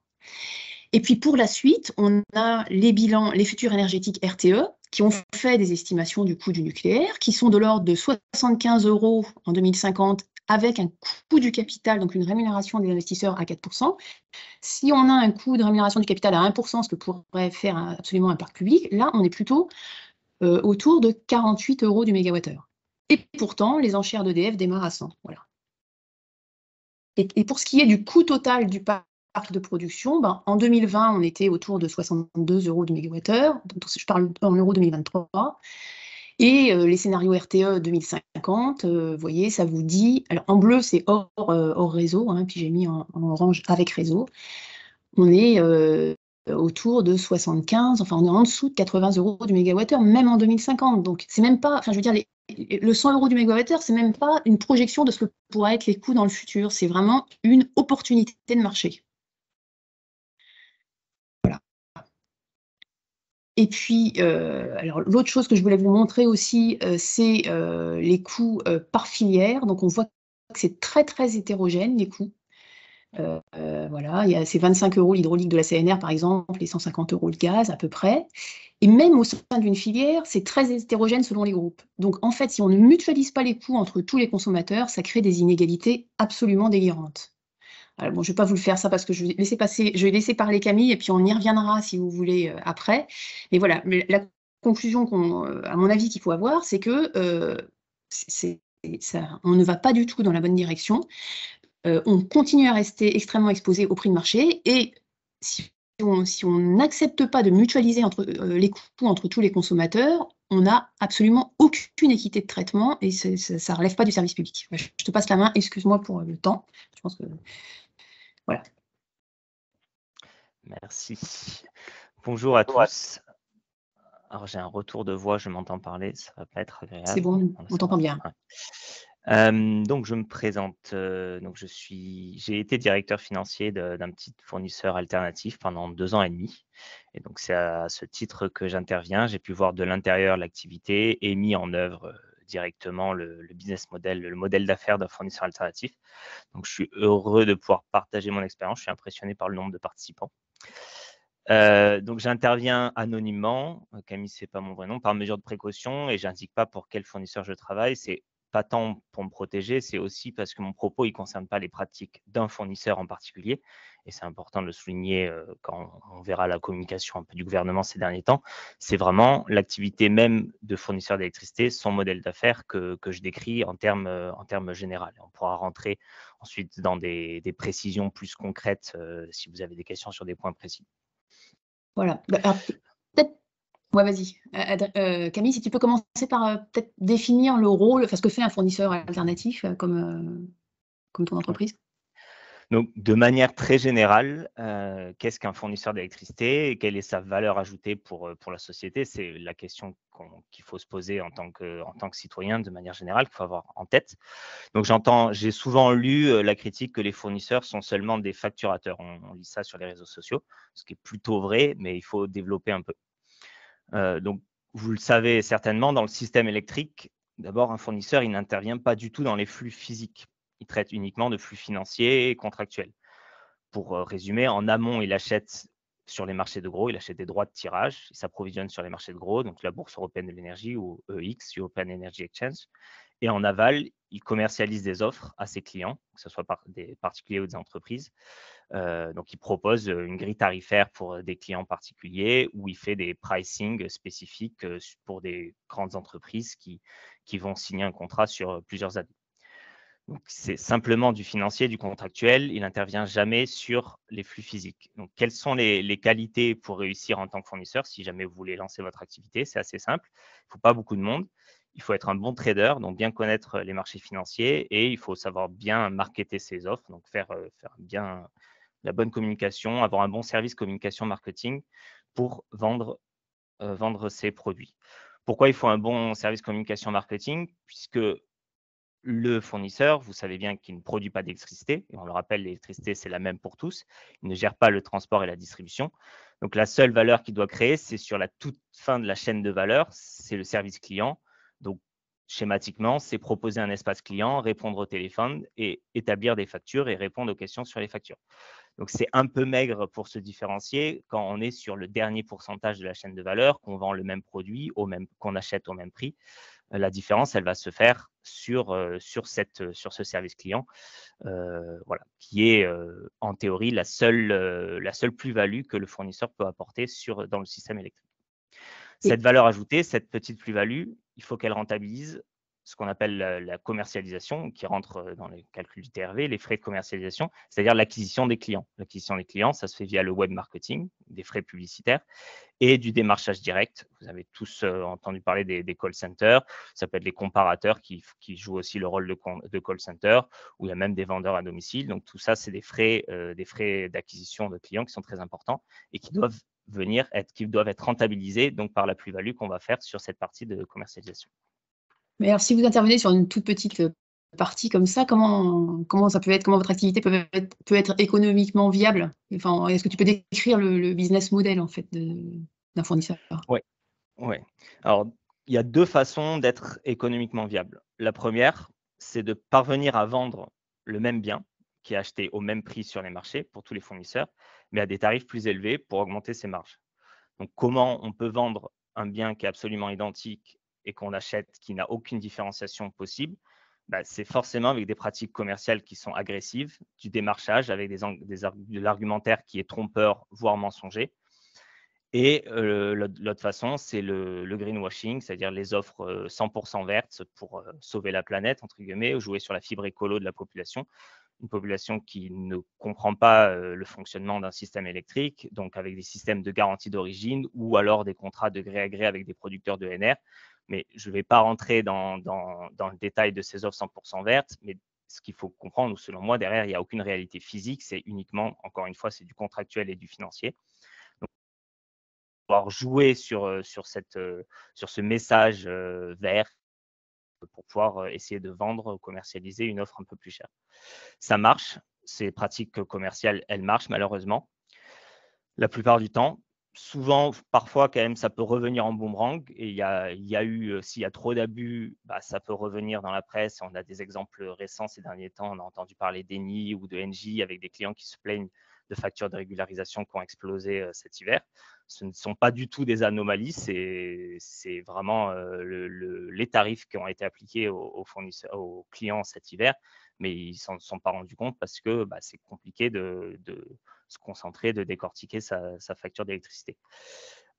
Et puis pour la suite, on a les bilans, les futurs énergétiques RTE, qui ont fait des estimations du coût du nucléaire, qui sont de l'ordre de 75 € en 2050, avec un coût du capital, donc une rémunération des investisseurs à 4%. Si on a un coût de rémunération du capital à 1%, ce que pourrait faire absolument un parc public, là, on est plutôt autour de 48 € du mégawattheure. Et pourtant, les enchères d'EDF démarrent à 100. Voilà. Et pour ce qui est du coût total du parc de production, en 2020, on était autour de 62 € du mégawattheure, je parle en euros 2023, et les scénarios RTE 2050, vous voyez, ça vous dit, alors en bleu, c'est hors réseau, puis j'ai mis en orange avec réseau, on est autour de 75, enfin on est en dessous de 80 € du mégawattheure, même en 2050, donc c'est même pas, enfin je veux dire, le 100 € du mégawattheure, c'est même pas une projection de ce que pourraient être les coûts dans le futur, c'est vraiment une opportunité de marché. Voilà. Et puis, alors l'autre chose que je voulais vous montrer aussi, c'est les coûts par filière. Donc on voit que c'est très, très hétérogène, les coûts. Voilà, il y a ces 25 € l'hydraulique de la CNR, par exemple, et 150 € le gaz, à peu près. Et même au sein d'une filière, c'est très hétérogène selon les groupes. Donc, en fait, si on ne mutualise pas les coûts entre tous les consommateurs, ça crée des inégalités absolument délirantes. Alors, bon, je ne vais pas vous le faire ça parce que je vais laisser parler Camille et puis on y reviendra si vous voulez après. Mais voilà, la conclusion à mon avis, qu'il faut avoir, c'est que on ne va pas du tout dans la bonne direction. On continue à rester extrêmement exposé au prix de marché et si on n'accepte pas de mutualiser les coûts entre tous les consommateurs, on n'a absolument aucune équité de traitement et ça ne relève pas du service public. Je te passe la main, excuse-moi pour le temps. Je pense que voilà. Merci. Bonjour à tous. Alors j'ai un retour de voix, je m'entends parler, ça va pas être agréable. C'est bon, on t'entend bien. Ouais. Donc je me présente. Donc j'ai été directeur financier d'un petit fournisseur alternatif pendant 2 ans et demi. Et donc c'est à ce titre que j'interviens. J'ai pu voir de l'intérieur l'activité et mis en œuvre directement le business model, le modèle d'affaires d'un fournisseur alternatif. Donc je suis heureux de pouvoir partager mon expérience. Je suis impressionné par le nombre de participants. Donc j'interviens anonymement, Camille c'est pas mon vrai nom, par mesure de précaution et j'indique pas pour quel fournisseur je travaille. C'est pas tant pour me protéger, c'est aussi parce que mon propos il concerne pas les pratiques d'un fournisseur en particulier et c'est important de le souligner quand on verra la communication un peu du gouvernement ces derniers temps. C'est vraiment l'activité même de fournisseur d'électricité, son modèle d'affaires que je décris en termes généraux. On pourra rentrer ensuite dans des précisions plus concrètes si vous avez des questions sur des points précis. Voilà. Alors, peut-être, ouais, vas-y. Camille, si tu peux commencer par peut-être définir le rôle, enfin ce que fait un fournisseur alternatif comme ton entreprise. Donc, de manière très générale, qu'est-ce qu'un fournisseur d'électricité et quelle est sa valeur ajoutée pour la société? C'est la question qu'il faut se poser en tant que citoyen de manière générale, qu'il faut avoir en tête. Donc, j'ai souvent lu la critique que les fournisseurs sont seulement des facturateurs. On lit ça sur les réseaux sociaux, ce qui est plutôt vrai, mais il faut développer un peu. Donc, vous le savez certainement, dans le système électrique, d'abord, un fournisseur, il n'intervient pas du tout dans les flux physiques. Il traite uniquement de flux financiers et contractuels. Pour résumer, en amont, il achète sur les marchés de gros, il achète des droits de tirage, il s'approvisionne sur les marchés de gros, donc la Bourse européenne de l'énergie ou EEX, European Energy Exchange. Et en aval, il commercialise des offres à ses clients, que ce soit par des particuliers ou des entreprises. Donc, il propose une grille tarifaire pour des clients particuliers ou il fait des pricing spécifiques pour des grandes entreprises qui vont signer un contrat sur plusieurs années. Donc, c'est simplement du financier, du contractuel. Il n'intervient jamais sur les flux physiques. Donc, quelles sont les qualités pour réussir en tant que fournisseur si jamais vous voulez lancer votre activité? C'est assez simple. Il ne faut pas beaucoup de monde. Il faut être un bon trader, donc bien connaître les marchés financiers et il faut savoir bien marketer ses offres, donc faire bien la bonne communication, avoir un bon service communication marketing pour vendre ses produits. Pourquoi il faut un bon service communication marketing? Puisque le fournisseur, vous savez bien qu'il ne produit pas d'électricité, et on le rappelle, l'électricité, c'est la même pour tous. Il ne gère pas le transport et la distribution. Donc, la seule valeur qu'il doit créer, c'est sur la toute fin de la chaîne de valeur, c'est le service client. Donc, schématiquement, c'est proposer un espace client, répondre au téléphone et établir des factures et répondre aux questions sur les factures. Donc, c'est un peu maigre pour se différencier quand on est sur le dernier pourcentage de la chaîne de valeur, qu'on vend le même produit, qu'on achète au même prix. La différence, elle va se faire sur ce service client, voilà, qui est en théorie la seule plus-value que le fournisseur peut apporter dans le système électrique. Cette valeur ajoutée, cette petite plus-value, il faut qu'elle rentabilise ce qu'on appelle la commercialisation, qui rentre dans les calculs du TRV, les frais de commercialisation, c'est-à-dire l'acquisition des clients. L'acquisition des clients, ça se fait via le web marketing, des frais publicitaires et du démarchage direct. Vous avez tous entendu parler des call centers. Ça peut être les comparateurs qui jouent aussi le rôle de call center, ou il y a même des vendeurs à domicile. Donc, tout ça, c'est des frais d'acquisition de clients qui sont très importants et qui doivent être rentabilisés donc par la plus-value qu'on va faire sur cette partie de commercialisation. Mais alors, si vous intervenez sur une toute petite partie comme ça, comment ça peut être, comment votre activité peut être économiquement viable? Enfin, est-ce que tu peux décrire le business model en fait d'un fournisseur? Ouais, ouais. Alors, il y a 2 façons d'être économiquement viable. La première, c'est de parvenir à vendre le même bien qui est acheté au même prix sur les marchés pour tous les fournisseurs, mais à des tarifs plus élevés pour augmenter ses marges. Donc, comment on peut vendre un bien qui est absolument identique et qu'on achète, qui n'a aucune différenciation possible? Bah, c'est forcément avec des pratiques commerciales qui sont agressives, du démarchage avec de l'argumentaire qui est trompeur, voire mensonger. Et l'autre façon, c'est le greenwashing, c'est-à-dire les offres 100% vertes pour sauver la planète, entre guillemets, ou jouer sur la fibre écolo de la population. Une population qui ne comprend pas le fonctionnement d'un système électrique, donc avec des systèmes de garantie d'origine ou alors des contrats de gré à gré avec des producteurs de NR. Mais je ne vais pas rentrer dans le détail de ces offres 100% vertes, mais ce qu'il faut comprendre, ou selon moi, derrière, il n'y a aucune réalité physique, c'est uniquement, encore une fois, c'est du contractuel et du financier. Donc, pouvoir jouer sur ce message vert pour pouvoir essayer de vendre, commercialiser une offre un peu plus chère. Ça marche, ces pratiques commerciales, elles marchent malheureusement la plupart du temps. Souvent, parfois quand même, ça peut revenir en boomerang et il y a eu, s'il y a trop d'abus, bah, ça peut revenir dans la presse. On a des exemples récents ces derniers temps, on a entendu parler d'Eni ou de Engie avec des clients qui se plaignent de factures de régularisation qui ont explosé cet hiver. Ce ne sont pas du tout des anomalies, c'est vraiment les tarifs qui ont été appliqués aux clients cet hiver, mais ils ne s'en sont pas rendus compte parce que bah, c'est compliqué de se concentrer, de décortiquer sa facture d'électricité.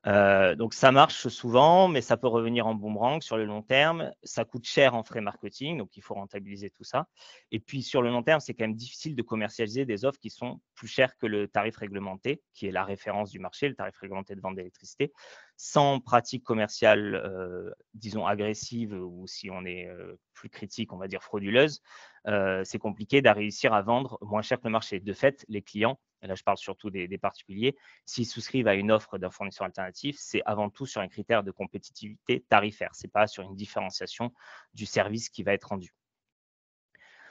Donc ça marche souvent, mais ça peut revenir en boomerang sur le long terme. Ça coûte cher en frais marketing, donc il faut rentabiliser tout ça. Et puis sur le long terme, c'est quand même difficile de commercialiser des offres qui sont plus chères que le tarif réglementé, qui est la référence du marché, le tarif réglementé de vente d'électricité, sans pratique commerciale, disons agressive, ou si on est plus critique, on va dire frauduleuse. C'est compliqué de réussir à vendre moins cher que le marché. De fait, les clients, et là je parle surtout des particuliers, s'ils souscrivent à une offre d'un fournisseur alternatif, c'est avant tout sur un critère de compétitivité tarifaire. Ce n'est pas sur une différenciation du service qui va être rendu.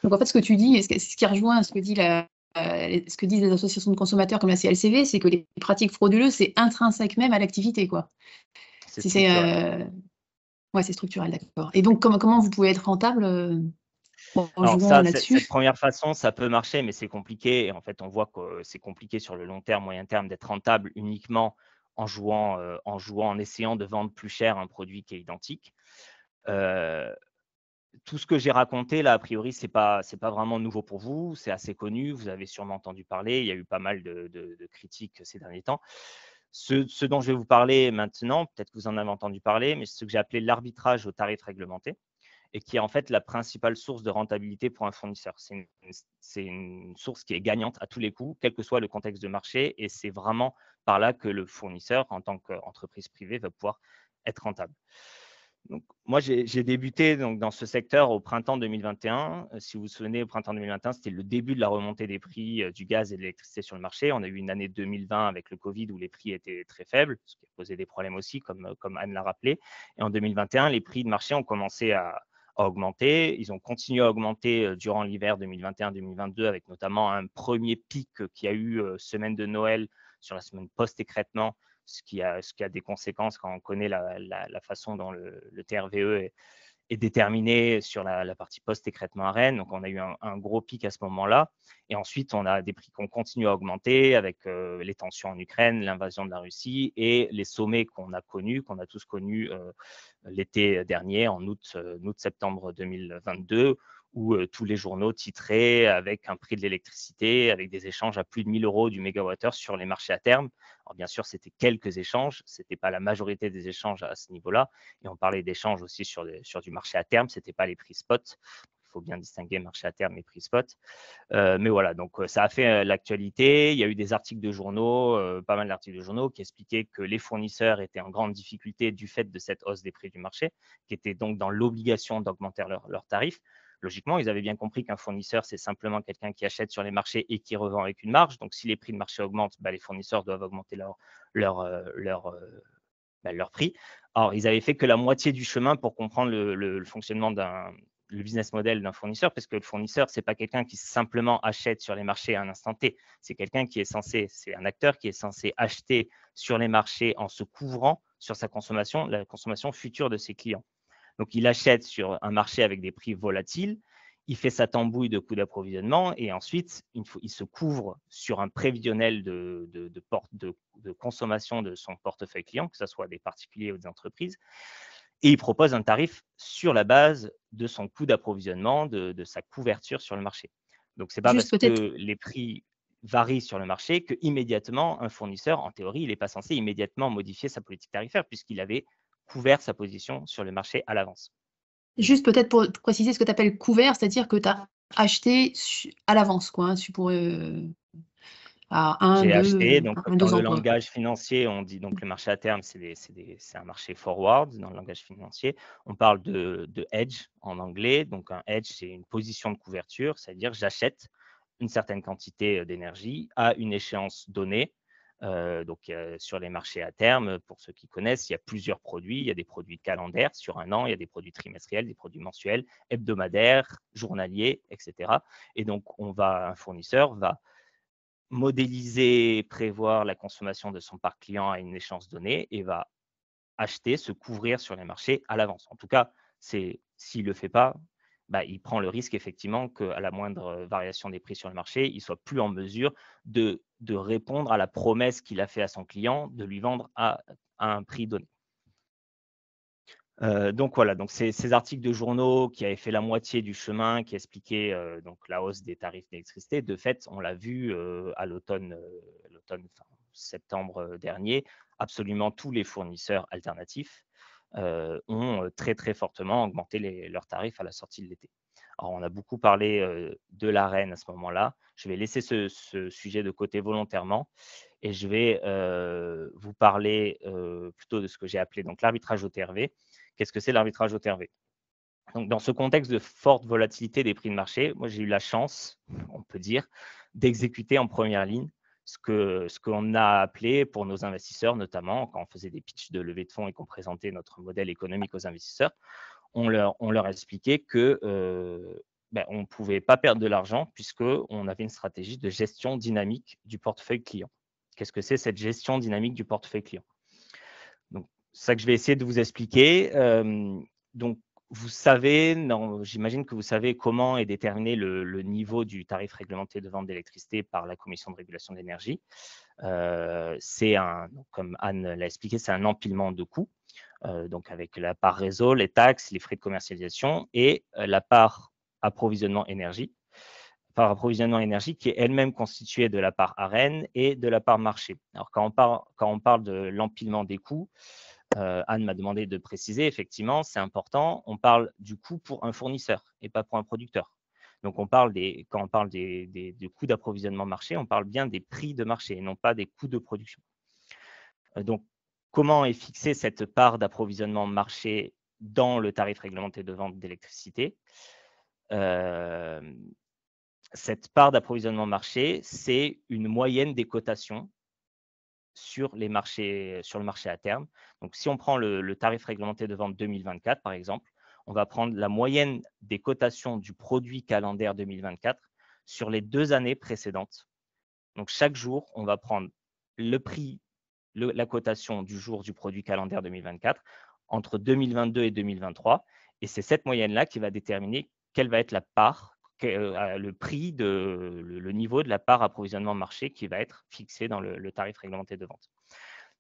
Donc en fait, ce que tu dis, et ce qui rejoint ce que disent les associations de consommateurs comme la CLCV, c'est que les pratiques frauduleuses, c'est intrinsèque même à l'activité, quoi. C'est Si c'est structurel. ouais, c'est structurel, d'accord. Et donc comment vous pouvez être rentable en Alors jouant ça, cette là-dessus? première façon, ça peut marcher, mais c'est compliqué. Et en fait, on voit que c'est compliqué sur le long terme, moyen terme, d'être rentable uniquement en essayant de vendre plus cher un produit qui est identique. Tout ce que j'ai raconté là, a priori, c'est pas vraiment nouveau pour vous, c'est assez connu, vous avez sûrement entendu parler, il y a eu pas mal de critiques ces derniers temps. Ce dont je vais vous parler maintenant, peut-être que vous en avez entendu parler, mais c'est ce que j'ai appelé l'arbitrage au tarif réglementé et qui est en fait la principale source de rentabilité pour un fournisseur. C'est une source qui est gagnante à tous les coups, quel que soit le contexte de marché, et c'est vraiment par là que le fournisseur, en tant qu'entreprise privée, va pouvoir être rentable. Donc, moi, j'ai débuté donc, dans ce secteur au printemps 2021. Si vous vous souvenez, au printemps 2021, c'était le début de la remontée des prix du gaz et de l'électricité sur le marché. On a eu une année 2020 avec le Covid où les prix étaient très faibles, ce qui a posé des problèmes aussi, comme Anne l'a rappelé. Et en 2021, les prix de marché ont commencé à augmenter. Ils ont continué à augmenter durant l'hiver 2021-2022 avec notamment un premier pic qui a eu semaine de Noël sur la semaine post-écrêtement, ce qui a des conséquences quand on connaît la façon dont le TRVE est déterminé sur la partie post-écrêtement à Rennes. Donc, on a eu un gros pic à ce moment-là. Et ensuite, on a des prix qui ont continué à augmenter avec les tensions en Ukraine, l'invasion de la Russie et les sommets qu'on a connus, qu'on a tous connus l'été dernier, en août-septembre 2022, où tous les journaux titraient avec un prix de l'électricité, avec des échanges à plus de 1 000 euros du mégawattheure sur les marchés à terme. Alors bien sûr, c'était quelques échanges, ce n'était pas la majorité des échanges à ce niveau-là. Et on parlait d'échanges aussi sur du marché à terme, ce n'était pas les prix spot. Il faut bien distinguer marché à terme et prix spot. Mais voilà, donc ça a fait l'actualité. Il y a eu des articles de journaux, pas mal d'articles de journaux qui expliquaient que les fournisseurs étaient en grande difficulté du fait de cette hausse des prix du marché, qui étaient donc dans l'obligation d'augmenter leurs tarifs. Logiquement, ils avaient bien compris qu'un fournisseur, c'est simplement quelqu'un qui achète sur les marchés et qui revend avec une marge. Donc, si les prix de marché augmentent, bah, les fournisseurs doivent augmenter leur leur prix. Alors, ils avaient fait que la moitié du chemin pour comprendre le fonctionnement le business model d'un fournisseur, parce que le fournisseur, ce n'est pas quelqu'un qui simplement achète sur les marchés à un instant T. C'est quelqu'un qui est censé, c'est un acteur qui est censé acheter sur les marchés en se couvrant sur sa consommation, la consommation future de ses clients. Donc, il achète sur un marché avec des prix volatiles, il fait sa tambouille de coûts d'approvisionnement et ensuite, il se couvre sur un prévisionnel de consommation de son portefeuille client, que ce soit des particuliers ou des entreprises, et il propose un tarif sur la base de son coût d'approvisionnement, de sa couverture sur le marché. Donc, ce n'est pas Juste parce peut-être, que les prix varient sur le marché qu'immédiatement, un fournisseur, en théorie, il n'est pas censé immédiatement modifier sa politique tarifaire puisqu'il avait couvert sa position sur le marché à l'avance. juste peut-être pour préciser ce que tu appelles couvert, c'est-à-dire que tu as acheté à l'avance, quoi, hein, à J'ai acheté, donc dans 2 le ans, quoi. langage financier, on dit donc le marché à terme, c'est un marché forward dans le langage financier. On parle de hedge en anglais. Donc un hedge, c'est une position de couverture, c'est-à-dire j'achète une certaine quantité d'énergie à une échéance donnée. Donc sur les marchés à terme, pour ceux qui connaissent, il y a plusieurs produits. Il y a des produits calendaires sur un an, il y a des produits trimestriels, des produits mensuels, hebdomadaires, journaliers, etc. Et donc un fournisseur va modéliser, prévoir la consommation de son parc client à une échéance donnée et va acheter, se couvrir sur les marchés à l'avance. En tout cas, s'il ne le fait pas, il prend le risque effectivement qu'à la moindre variation des prix sur le marché, il ne soit plus en mesure de répondre à la promesse qu'il a fait à son client de lui vendre à un prix donné. Donc voilà, donc ces articles de journaux qui avaient fait la moitié du chemin, qui expliquaient donc la hausse des tarifs d'électricité, de fait, on l'a vu à l'automne, septembre dernier, absolument tous les fournisseurs alternatifs ont très très fortement augmenté leurs tarifs à la sortie de l'été. Alors on a beaucoup parlé de l'Arenh à ce moment-là. Je vais laisser ce sujet de côté volontairement et je vais vous parler plutôt de ce que j'ai appelé donc l'arbitrage OTRV. Qu'est-ce que c'est l'arbitrage OTRV? Donc, dans ce contexte de forte volatilité des prix de marché, moi, j'ai eu la chance, on peut dire, d'exécuter en première ligne ce qu'on a appelé pour nos investisseurs, notamment quand on faisait des pitchs de levée de fonds et qu'on présentait notre modèle économique aux investisseurs, on leur expliquait que on ne pouvait pas perdre de l'argent puisqu'on avait une stratégie de gestion dynamique du portefeuille client. Qu'est-ce que c'est cette gestion dynamique du portefeuille client? Donc, c'est ça que je vais essayer de vous expliquer. Donc, vous savez, j'imagine que vous savez comment est déterminé le niveau du tarif réglementé de vente d'électricité par la Commission de régulation de l'énergie. Comme Anne l'a expliqué, c'est un empilement de coûts, donc avec la part réseau, les taxes, les frais de commercialisation et la part approvisionnement énergie. Part approvisionnement énergie qui est elle-même constituée de la part Arenh et de la part marché. Alors, quand on parle de l'empilement des coûts, Anne m'a demandé de préciser, effectivement, c'est important, on parle du coût pour un fournisseur et pas pour un producteur. Donc, quand on parle des coûts d'approvisionnement marché, on parle bien des prix de marché et non pas des coûts de production. Donc, comment est fixée cette part d'approvisionnement marché dans le tarif réglementé de vente d'électricité? Cette part d'approvisionnement marché, c'est une moyenne des cotations sur le marché à terme. Donc, si on prend le tarif réglementé de vente 2024, par exemple, on va prendre la moyenne des cotations du produit calendaire 2024 sur les 2 années précédentes. Donc, chaque jour, on va prendre le prix, la cotation du jour du produit calendaire 2024 entre 2022 et 2023. Et c'est cette moyenne-là qui va déterminer quelle va être la part, le prix, le niveau de la part approvisionnement marché qui va être fixé dans le tarif réglementé de vente.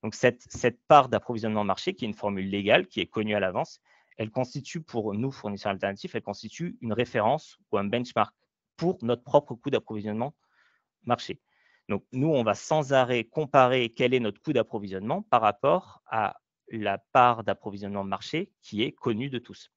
Donc, cette part d'approvisionnement marché, qui est une formule légale, qui est connue à l'avance, elle constitue pour nous, fournisseurs alternatifs, elle constitue une référence ou un benchmark pour notre propre coût d'approvisionnement marché. Donc, nous, on va sans arrêt comparer quel est notre coût d'approvisionnement par rapport à la part d'approvisionnement marché qui est connue de tous.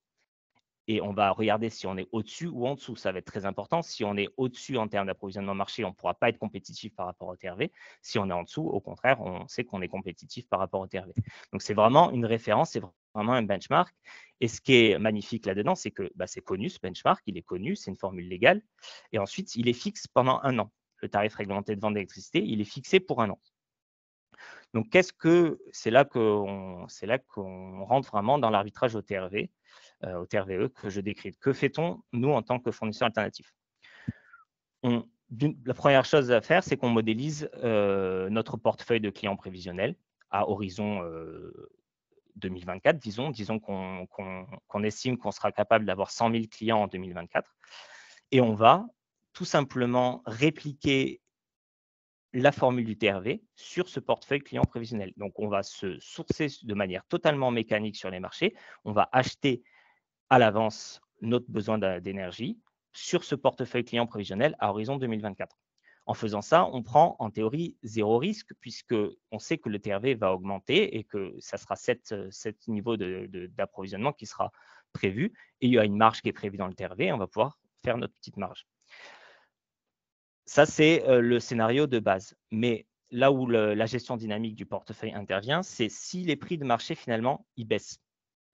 Et on va regarder si on est au-dessus ou en dessous. Ça va être très important. Si on est au-dessus en termes d'approvisionnement marché, on ne pourra pas être compétitif par rapport au TRV. Si on est en dessous, au contraire, on sait qu'on est compétitif par rapport au TRV. Donc, c'est vraiment une référence, c'est vraiment un benchmark. Et ce qui est magnifique là-dedans, c'est que c'est connu, ce benchmark, il est connu, c'est une formule légale. Et ensuite, il est fixe pendant 1 an. Le tarif réglementé de vente d'électricité, il est fixé pour 1 an. Donc, c'est là qu'on rentre vraiment dans l'arbitrage au TRVE que je décris. Que fait-on, nous, en tant que fournisseur alternatif? La première chose à faire, c'est qu'on modélise notre portefeuille de clients prévisionnels à horizon 2024, disons qu'on estime qu'on sera capable d'avoir 100 000 clients en 2024. Et on va tout simplement répliquer la formule du TRV sur ce portefeuille client prévisionnel. Donc, on va se sourcer de manière totalement mécanique sur les marchés. On va acheter à l'avance notre besoin d'énergie sur ce portefeuille client prévisionnel à horizon 2024. En faisant ça, on prend en théorie zéro risque puisqu'on sait que le TRV va augmenter et que ça sera cet niveau d'approvisionnement qui sera prévu. Et il y a une marge qui est prévue dans le TRV et on va pouvoir faire notre petite marge. Ça, c'est le scénario de base. Mais là où la gestion dynamique du portefeuille intervient, c'est si les prix de marché, finalement, ils baissent.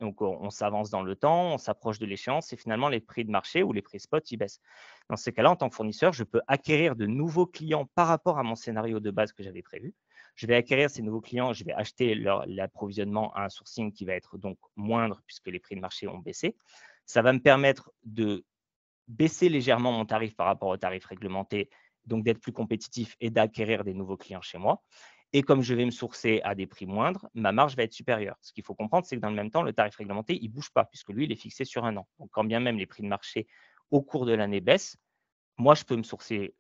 Donc, on s'avance dans le temps, on s'approche de l'échéance et finalement, les prix de marché ou les prix spot, ils baissent. Dans ces cas-là, en tant que fournisseur, je peux acquérir de nouveaux clients par rapport à mon scénario de base que j'avais prévu. Je vais acquérir ces nouveaux clients, je vais acheter l'approvisionnement à un sourcing qui va être donc moindre puisque les prix de marché ont baissé. Ça va me permettre de baisser légèrement mon tarif par rapport au tarif réglementé, donc d'être plus compétitif et d'acquérir des nouveaux clients chez moi. Et comme je vais me sourcer à des prix moindres, ma marge va être supérieure. Ce qu'il faut comprendre, c'est que dans le même temps, le tarif réglementé, il ne bouge pas, puisque lui, il est fixé sur un an. Donc, quand bien même les prix de marché au cours de l'année baissent, moi, je peux me sourcer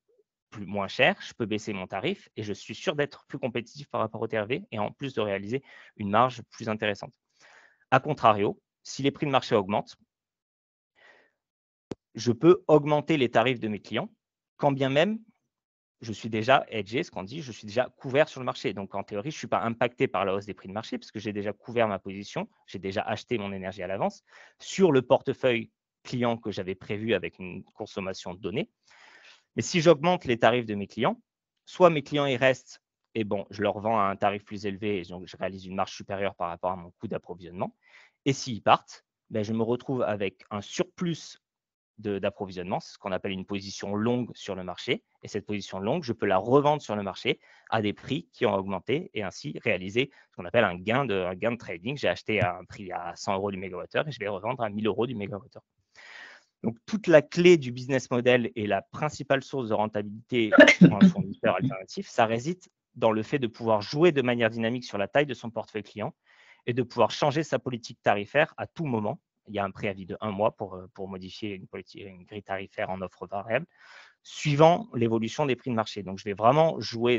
moins cher, je peux baisser mon tarif et je suis sûr d'être plus compétitif par rapport au TRV et en plus de réaliser une marge plus intéressante. A contrario, si les prix de marché augmentent, je peux augmenter les tarifs de mes clients, quand bien même je suis déjà hedgé, ce qu'on dit, je suis déjà couvert sur le marché. Donc, en théorie, je ne suis pas impacté par la hausse des prix de marché parce que j'ai déjà couvert ma position, j'ai déjà acheté mon énergie à l'avance sur le portefeuille client que j'avais prévu avec une consommation donnée. Mais si j'augmente les tarifs de mes clients, soit mes clients y restent et bon, je leur vends à un tarif plus élevé et donc je réalise une marge supérieure par rapport à mon coût d'approvisionnement. Et s'ils partent, je me retrouve avec un surplus d'approvisionnement, c'est ce qu'on appelle une position longue sur le marché. Et cette position longue, je peux la revendre sur le marché à des prix qui ont augmenté et ainsi réaliser ce qu'on appelle un gain de trading. J'ai acheté à un prix à 100 € du mégawattheure et je vais revendre à 1000 € du mégawattheure. Donc, toute la clé du business model et la principale source de rentabilité pour un fournisseur alternatif, ça réside dans le fait de pouvoir jouer de manière dynamique sur la taille de son portefeuille client et de pouvoir changer sa politique tarifaire à tout moment. Il y a un préavis de 1 mois pour modifier une grille tarifaire en offre variable, suivant l'évolution des prix de marché. Donc, je vais vraiment jouer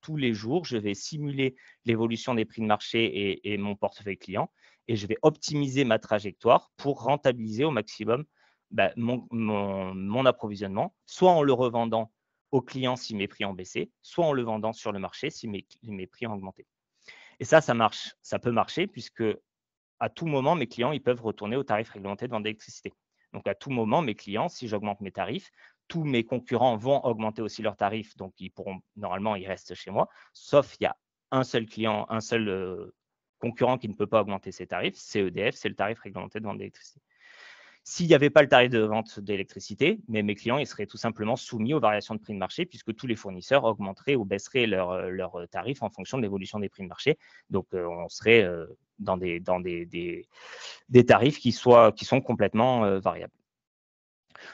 tous les jours, je vais simuler l'évolution des prix de marché et mon portefeuille client, et je vais optimiser ma trajectoire pour rentabiliser au maximum mon approvisionnement, soit en le revendant aux clients si mes prix ont baissé, soit en le vendant sur le marché si mes prix ont augmenté. Et ça marche. Ça peut marcher puisque à tout moment, mes clients ils peuvent retourner au tarif réglementé de vente d'électricité. Donc, à tout moment, mes clients, si j'augmente mes tarifs, tous mes concurrents vont augmenter aussi leurs tarifs. Donc, normalement, ils restent chez moi. Sauf il y a un seul client, un seul concurrent qui ne peut pas augmenter ses tarifs, c'est EDF, c'est le tarif réglementé de vente d'électricité. S'il n'y avait pas le tarif de vente d'électricité, mais mes clients ils seraient tout simplement soumis aux variations de prix de marché puisque tous les fournisseurs augmenteraient ou baisseraient leurs tarifs en fonction de l'évolution des prix de marché. Donc, on serait dans des tarifs qui sont complètement variables.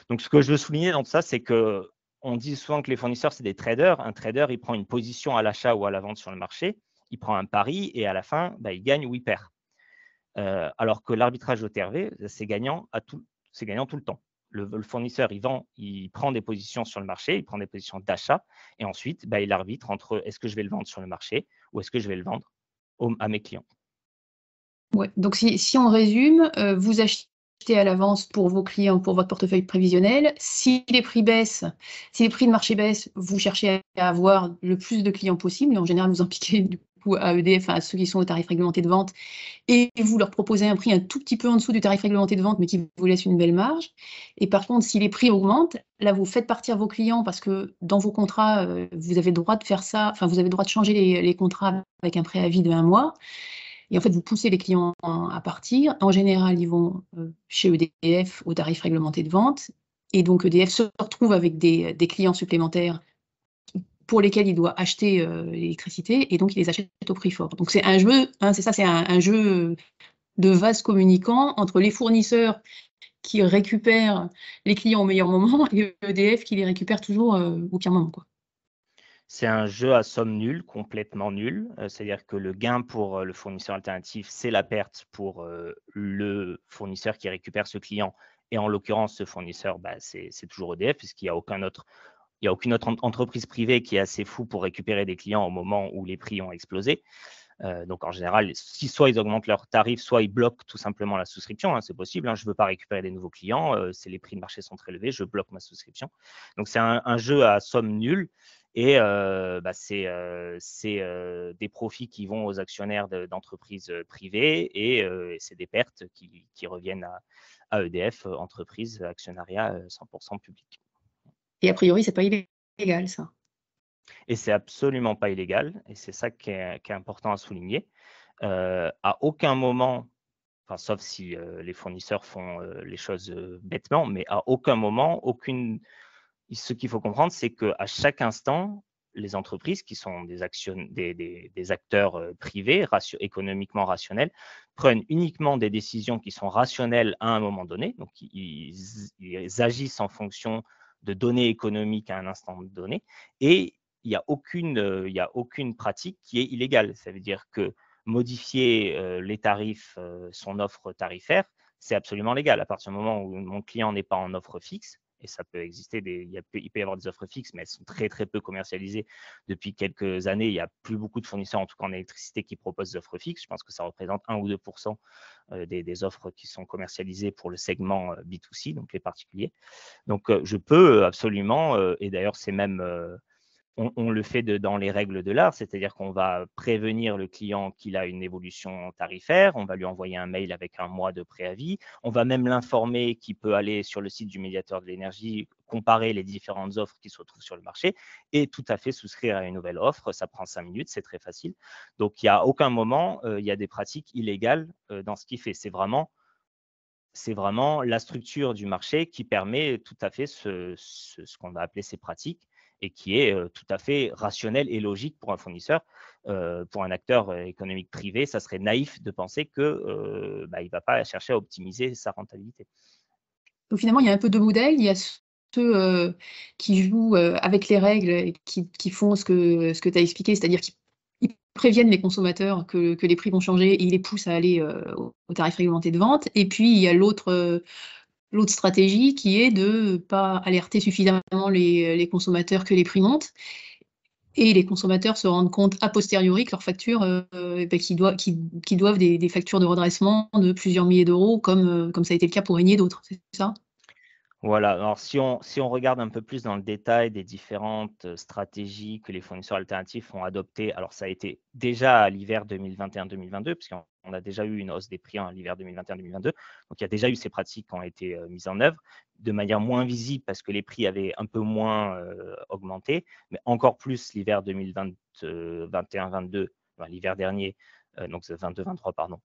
Donc, ce que je veux souligner dans tout ça, c'est qu'on dit souvent que les fournisseurs, c'est des traders. Un trader, il prend une position à l'achat ou à la vente sur le marché, il prend un pari et à la fin, il gagne ou il perd. Alors que l'arbitrage au TRV, c'est gagnant tout le temps. Le fournisseur, il prend des positions sur le marché, il prend des positions d'achat et ensuite, il arbitre entre est-ce que je vais le vendre sur le marché ou est-ce que je vais le vendre à mes clients. Ouais. Donc, si on résume, vous achetez à l'avance pour vos clients, pour votre portefeuille prévisionnel. Si les prix baissent, si les prix de marché baissent, vous cherchez à avoir le plus de clients possible. En général, vous en piquez du coup à EDF, à ceux qui sont au tarif réglementé de vente, et vous leur proposez un prix un tout petit peu en dessous du tarif réglementé de vente, mais qui vous laisse une belle marge. Et par contre, si les prix augmentent, là, vous faites partir vos clients parce que dans vos contrats, vous avez le droit de faire ça, enfin, vous avez le droit de changer les contrats avec un préavis de 1 mois. Et en fait, vous poussez les clients à partir. En général, ils vont chez EDF au tarif réglementé de vente. Et donc, EDF se retrouve avec des clients supplémentaires pour lesquels il doit acheter l'électricité, et donc il les achète au prix fort. Donc c'est un jeu, hein, c'est ça, c'est un jeu de vase communicant entre les fournisseurs qui récupèrent les clients au meilleur moment et EDF qui les récupère toujours au pire moment, quoi. C'est un jeu à somme nulle, complètement nul. C'est-à-dire que le gain pour le fournisseur alternatif, c'est la perte pour le fournisseur qui récupère ce client. Et en l'occurrence, ce fournisseur, c'est toujours EDF, puisqu'il n'y a aucune autre entreprise privée qui est assez fou pour récupérer des clients au moment où les prix ont explosé. Donc en général, soit ils augmentent leurs tarifs, soit ils bloquent tout simplement la souscription, hein, c'est possible, hein, je ne veux pas récupérer des nouveaux clients, les prix de marché sont très élevés, je bloque ma souscription. Donc c'est un jeu à somme nulle, et c'est des profits qui vont aux actionnaires d'entreprises privées, et c'est des pertes qui reviennent à EDF, entreprise actionnariat 100% public. Et a priori, c'est pas illégal, ça. Et c'est absolument pas illégal, et c'est ça qui est important à souligner. À aucun moment, enfin, sauf si les fournisseurs font les choses bêtement, mais à aucun moment, ce qu'il faut comprendre, c'est qu'à chaque instant, les entreprises qui sont des acteurs privés, économiquement rationnels, prennent uniquement des décisions qui sont rationnelles à un moment donné. Donc, ils agissent en fonction de données économiques à un instant donné, et il n'y a aucune pratique qui est illégale. Ça veut dire que modifier les tarifs, son offre tarifaire, c'est absolument légal. À partir du moment où mon client n'est pas en offre fixe, et ça peut exister, il peut y avoir des offres fixes, mais elles sont très très peu commercialisées depuis quelques années. Il n'y a plus beaucoup de fournisseurs, en tout cas en électricité, qui proposent des offres fixes. Je pense que ça représente 1 ou 2% des offres qui sont commercialisées pour le segment B2C, donc les particuliers. Donc je peux absolument, et d'ailleurs c'est même on le fait dans les règles de l'art, c'est-à-dire qu'on va prévenir le client qu'il a une évolution tarifaire, on va lui envoyer un mail avec un mois de préavis, on va même l'informer qu'il peut aller sur le site du médiateur de l'énergie, comparer les différentes offres qui se retrouvent sur le marché et tout à fait souscrire à une nouvelle offre. Ça prend 5 minutes, c'est très facile. Donc, il n'y a aucun moment, il y a des pratiques illégales dans ce qu'il fait. C'est vraiment la structure du marché qui permet tout à fait ce qu'on va appeler ces pratiques, et qui est tout à fait rationnel et logique pour un fournisseur. Pour un acteur économique privé, ça serait naïf de penser qu'il ne va pas chercher à optimiser sa rentabilité. Donc finalement, il y a un peu deux modèles. Il y a ceux qui jouent avec les règles et qui font ce que tu as expliqué, c'est-à-dire qu'ils préviennent les consommateurs que les prix vont changer et ils les poussent à aller au tarif réglementé de vente. Et puis, il y a l'autre stratégie qui est de ne pas alerter suffisamment les consommateurs que les prix montent. Et les consommateurs se rendent compte a posteriori que leurs factures, qu'ils doivent des factures de redressement de plusieurs milliers d'euros, comme ça a été le cas pour Eni et d'autres, c'est ça? Voilà, alors si on regarde un peu plus dans le détail des différentes stratégies que les fournisseurs alternatifs ont adoptées, alors ça a été déjà à l'hiver 2021-2022, puisqu'on a déjà eu une hausse des prix en l'hiver 2021-2022, donc il y a déjà eu ces pratiques qui ont été mises en œuvre de manière moins visible parce que les prix avaient un peu moins augmenté, mais encore plus l'hiver 2021-22, l'hiver dernier, donc 22-23, pardon,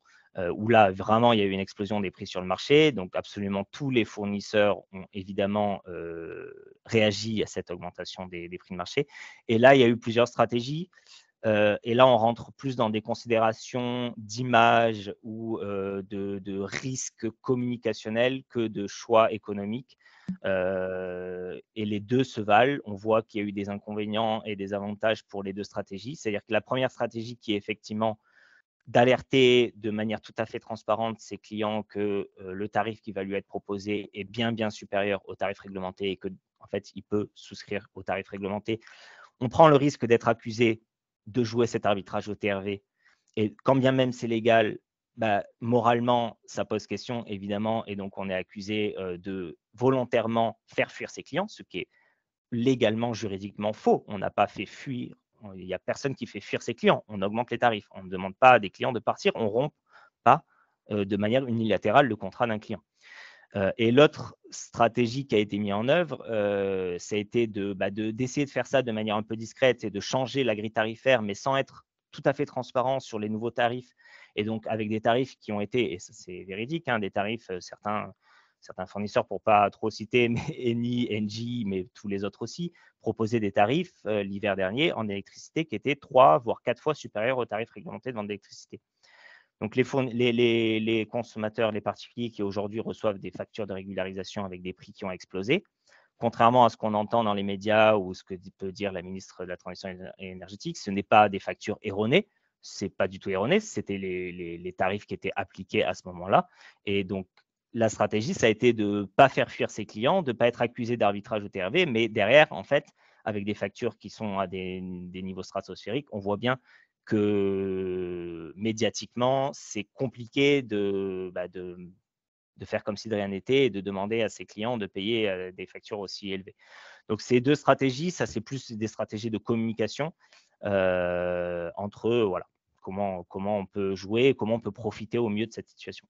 où là, vraiment, il y a eu une explosion des prix sur le marché. Donc, absolument tous les fournisseurs ont évidemment réagi à cette augmentation des prix de marché. Et là, il y a eu plusieurs stratégies. Et là, on rentre plus dans des considérations d'image ou de risques communicationnels que de choix économiques. Et les deux se valent. On voit qu'il y a eu des inconvénients et des avantages pour les deux stratégies. C'est-à-dire que la première stratégie qui est effectivement d'alerter de manière tout à fait transparente ses clients que le tarif qui va lui être proposé est bien, bien supérieur au tarif réglementé et que, en fait, il peut souscrire au tarif réglementé. On prend le risque d'être accusé de jouer cet arbitrage au TRV. Et quand bien même c'est légal, moralement, ça pose question, évidemment. Et donc, on est accusé de volontairement faire fuir ses clients, ce qui est légalement, juridiquement faux. On n'a pas fait fuir. Il n'y a personne qui fait fuir ses clients. On augmente les tarifs. On ne demande pas à des clients de partir. On ne rompt pas de manière unilatérale le contrat d'un client. Et l'autre stratégie qui a été mise en œuvre, ça a été d'essayer de faire ça de manière un peu discrète et de changer la grille tarifaire, mais sans être tout à fait transparent sur les nouveaux tarifs. Et donc, avec des tarifs qui ont été, et ça c'est véridique, des tarifs, certains certains fournisseurs, pour ne pas trop citer, mais Eni, Engie, mais tous les autres aussi, proposaient des tarifs l'hiver dernier en électricité qui étaient 3 voire 4 fois supérieurs aux tarifs réglementés de vente d'électricité. Donc les consommateurs, les particuliers qui aujourd'hui reçoivent des factures de régularisation avec des prix qui ont explosé, contrairement à ce qu'on entend dans les médias ou ce que peut dire la ministre de la Transition énergétique, ce n'est pas des factures erronées, ce n'est pas du tout erroné, c'était les tarifs qui étaient appliqués à ce moment-là. Et donc, la stratégie, ça a été de ne pas faire fuir ses clients, de ne pas être accusé d'arbitrage au TRV, mais derrière, en fait, avec des factures qui sont à des niveaux stratosphériques, on voit bien que médiatiquement, c'est compliqué de faire comme si de rien n'était et de demander à ses clients de payer des factures aussi élevées. Donc, ces deux stratégies, ça, c'est plus des stratégies de communication entre eux, voilà, comment on peut jouer, comment on peut profiter au mieux de cette situation.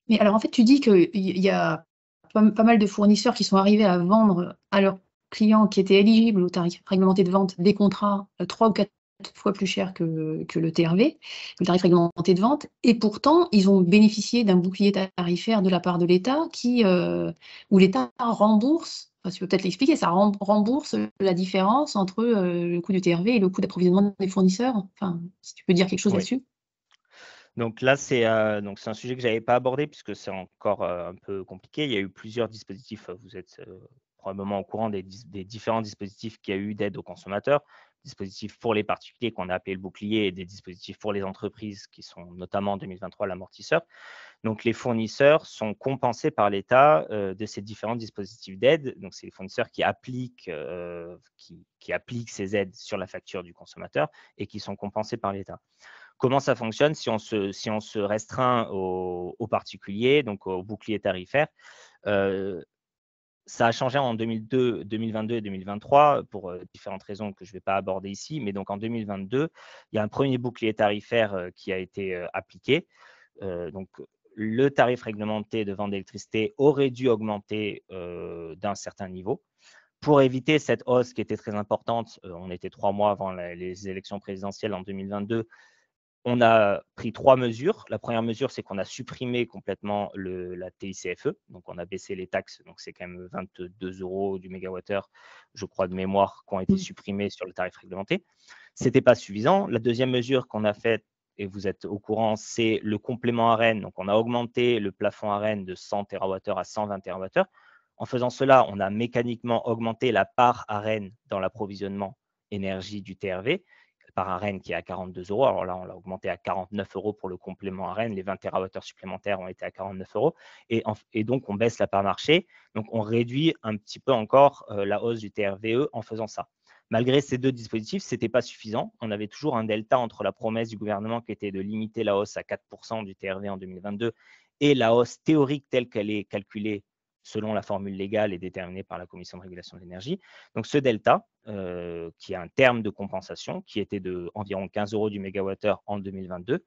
Mais alors, en fait, tu dis qu'il y a pas mal de fournisseurs qui sont arrivés à vendre à leurs clients qui étaient éligibles au tarif réglementé de vente des contrats 3 ou 4 fois plus cher que le TRV, le tarif réglementé de vente, et pourtant, ils ont bénéficié d'un bouclier tarifaire de la part de l'État où l'État rembourse, enfin, tu peux peut-être l'expliquer, ça rembourse la différence entre le coût du TRV et le coût d'approvisionnement des fournisseurs. Enfin, si tu peux dire quelque chose là-dessus. Donc là, c'est un sujet que je n'avais pas abordé puisque c'est encore un peu compliqué. Il y a eu plusieurs dispositifs. Vous êtes probablement au courant des différents dispositifs qu'il y a eu d'aide aux consommateurs, dispositifs pour les particuliers qu'on a appelé le bouclier et des dispositifs pour les entreprises qui sont notamment en 2023 l'amortisseur. Donc les fournisseurs sont compensés par l'État de ces différents dispositifs d'aide. Donc c'est les fournisseurs qui appliquent ces aides sur la facture du consommateur et qui sont compensés par l'État. Comment ça fonctionne si on se restreint aux particuliers, donc au bouclier tarifaire? Ça a changé en 2022 et 2023 pour différentes raisons que je ne vais pas aborder ici. Mais donc en 2022, il y a un premier bouclier tarifaire qui a été appliqué. Donc le tarif réglementé de vente d'électricité aurait dû augmenter d'un certain niveau. Pour éviter cette hausse qui était très importante, on était 3 mois avant les élections présidentielles en 2022. On a pris 3 mesures. La première mesure, c'est qu'on a supprimé complètement la TICFE. Donc, on a baissé les taxes. Donc, c'est quand même 22 € du mégawattheure, je crois, de mémoire, qui ont été supprimés sur le tarif réglementé. Ce n'était pas suffisant. La deuxième mesure qu'on a faite, et vous êtes au courant, c'est le complément ARENH. Donc, on a augmenté le plafond ARENH de 100 TWh à 120 TWh. En faisant cela, on a mécaniquement augmenté la part ARENH dans l'approvisionnement énergie du TRV, par ARENH qui est à 42 €. Alors là, on l'a augmenté à 49 € pour le complément ARENH. Les 20 TWh supplémentaires ont été à 49 €. Et donc, on baisse la part marché. Donc, on réduit un petit peu encore la hausse du TRVE en faisant ça. Malgré ces deux dispositifs, ce n'était pas suffisant. On avait toujours un delta entre la promesse du gouvernement qui était de limiter la hausse à 4 % du TRV en 2022 et la hausse théorique telle qu'elle est calculée selon la formule légale et déterminée par la Commission de régulation de l'énergie. Donc, ce delta, qui a un terme de compensation, qui était d'environ 15 € du mégawattheure en 2022,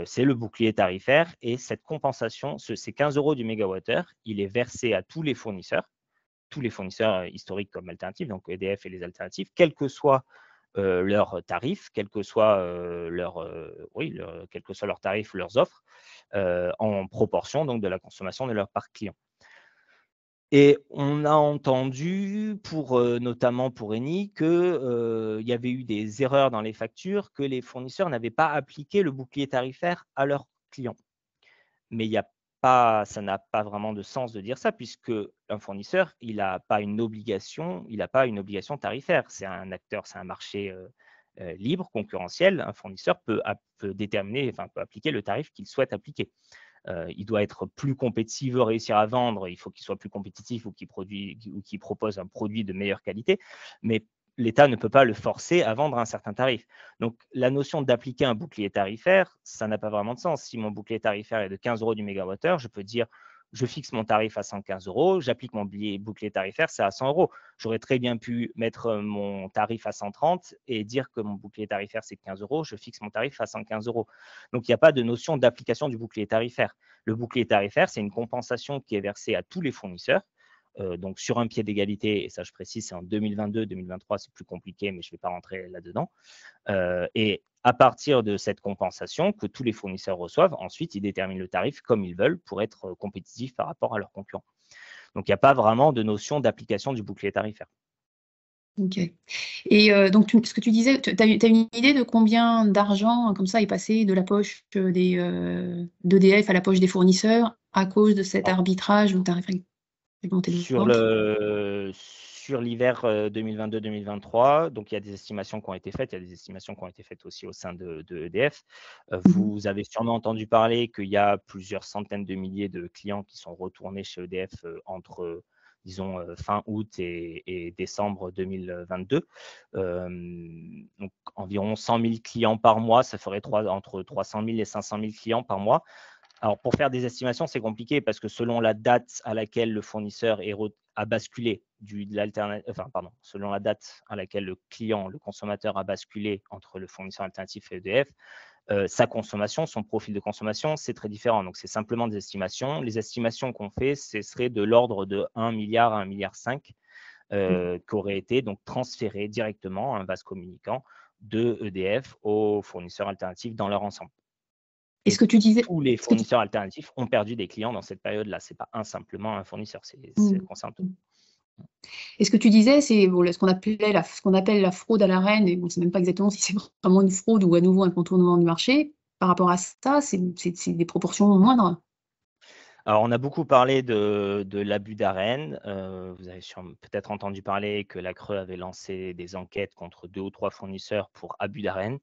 c'est le bouclier tarifaire. Et cette compensation, ces 15 € du mégawattheure, il est versé à tous les fournisseurs historiques comme alternatifs, donc EDF et les alternatives, quel que soit leur tarif, quel que soit leur tarif, leurs offres, en proportion donc de la consommation de leur parc client. Et on a entendu, notamment pour Eni, qu'il y avait eu des erreurs dans les factures, que les fournisseurs n'avaient pas appliqué le bouclier tarifaire à leurs clients. Mais ça n'a pas vraiment de sens de dire ça, puisque un fournisseur, il n'a pas une obligation tarifaire. C'est un acteur, c'est un marché libre, concurrentiel. Un fournisseur peut appliquer le tarif qu'il souhaite appliquer. Il doit être plus compétitif. S'il veut réussir à vendre, il faut qu'il soit plus compétitif ou qu'il propose un produit de meilleure qualité. Mais l'État ne peut pas le forcer à vendre un certain tarif. Donc, la notion d'appliquer un bouclier tarifaire, ça n'a pas vraiment de sens. Si mon bouclier tarifaire est de 15 € du mégawattheure, je peux dire je fixe mon tarif à 115 €, j'applique mon bouclier tarifaire, c'est à 100 €. J'aurais très bien pu mettre mon tarif à 130 et dire que mon bouclier tarifaire, c'est 15 €, je fixe mon tarif à 115 €. Donc, il n'y a pas de notion d'application du bouclier tarifaire. Le bouclier tarifaire, c'est une compensation qui est versée à tous les fournisseurs, donc sur un pied d'égalité, et ça je précise, c'est en 2022, 2023, c'est plus compliqué, mais je ne vais pas rentrer là-dedans. Et À partir de cette compensation que tous les fournisseurs reçoivent, ensuite, ils déterminent le tarif comme ils veulent pour être compétitifs par rapport à leurs concurrents. Donc, il n'y a pas vraiment de notion d'application du bouclier tarifaire. Ok. Et donc, ce que tu disais, tu as une idée de combien d'argent, comme ça, est passé de la poche d'EDF à la poche des fournisseurs à cause de cet arbitrage ou tarif réglementé de vente? Sur l'hiver 2022-2023, donc il y a des estimations qui ont été faites, il y a des estimations qui ont été faites aussi au sein de EDF. Vous avez sûrement entendu parler qu'il y a plusieurs centaines de milliers de clients qui sont retournés chez EDF entre, disons, fin août et décembre 2022. Donc environ 100 000 clients par mois, ça ferait entre 300 000 et 500 000 clients par mois. Alors, pour faire des estimations, c'est compliqué parce que selon la date à laquelle le fournisseur a basculé selon la date à laquelle le client, le consommateur a basculé entre le fournisseur alternatif et EDF, sa consommation, son profil de consommation, c'est très différent. Donc, c'est simplement des estimations. Les estimations qu'on fait, ce serait de l'ordre de 1 milliard à 1,5 milliard qui auraient été donc transférés directement, un vase communicant, de EDF aux fournisseurs alternatifs dans leur ensemble. Est-ce que tu disais tous les fournisseurs alternatifs ont perdu des clients dans cette période-là. Ce n'est pas simplement un fournisseur, ça concerne tout. Et ce que tu disais, c'est ce qu'on appelle la fraude à l'Arenh, et on ne sait même pas exactement si c'est vraiment une fraude ou à nouveau un contournement du marché. Par rapport à ça, c'est des proportions moindres. Alors, on a beaucoup parlé de l'abus d'Arenh. Vous avez peut-être entendu parler que la CRE avait lancé des enquêtes contre 2 ou 3 fournisseurs pour abus d'Arenh.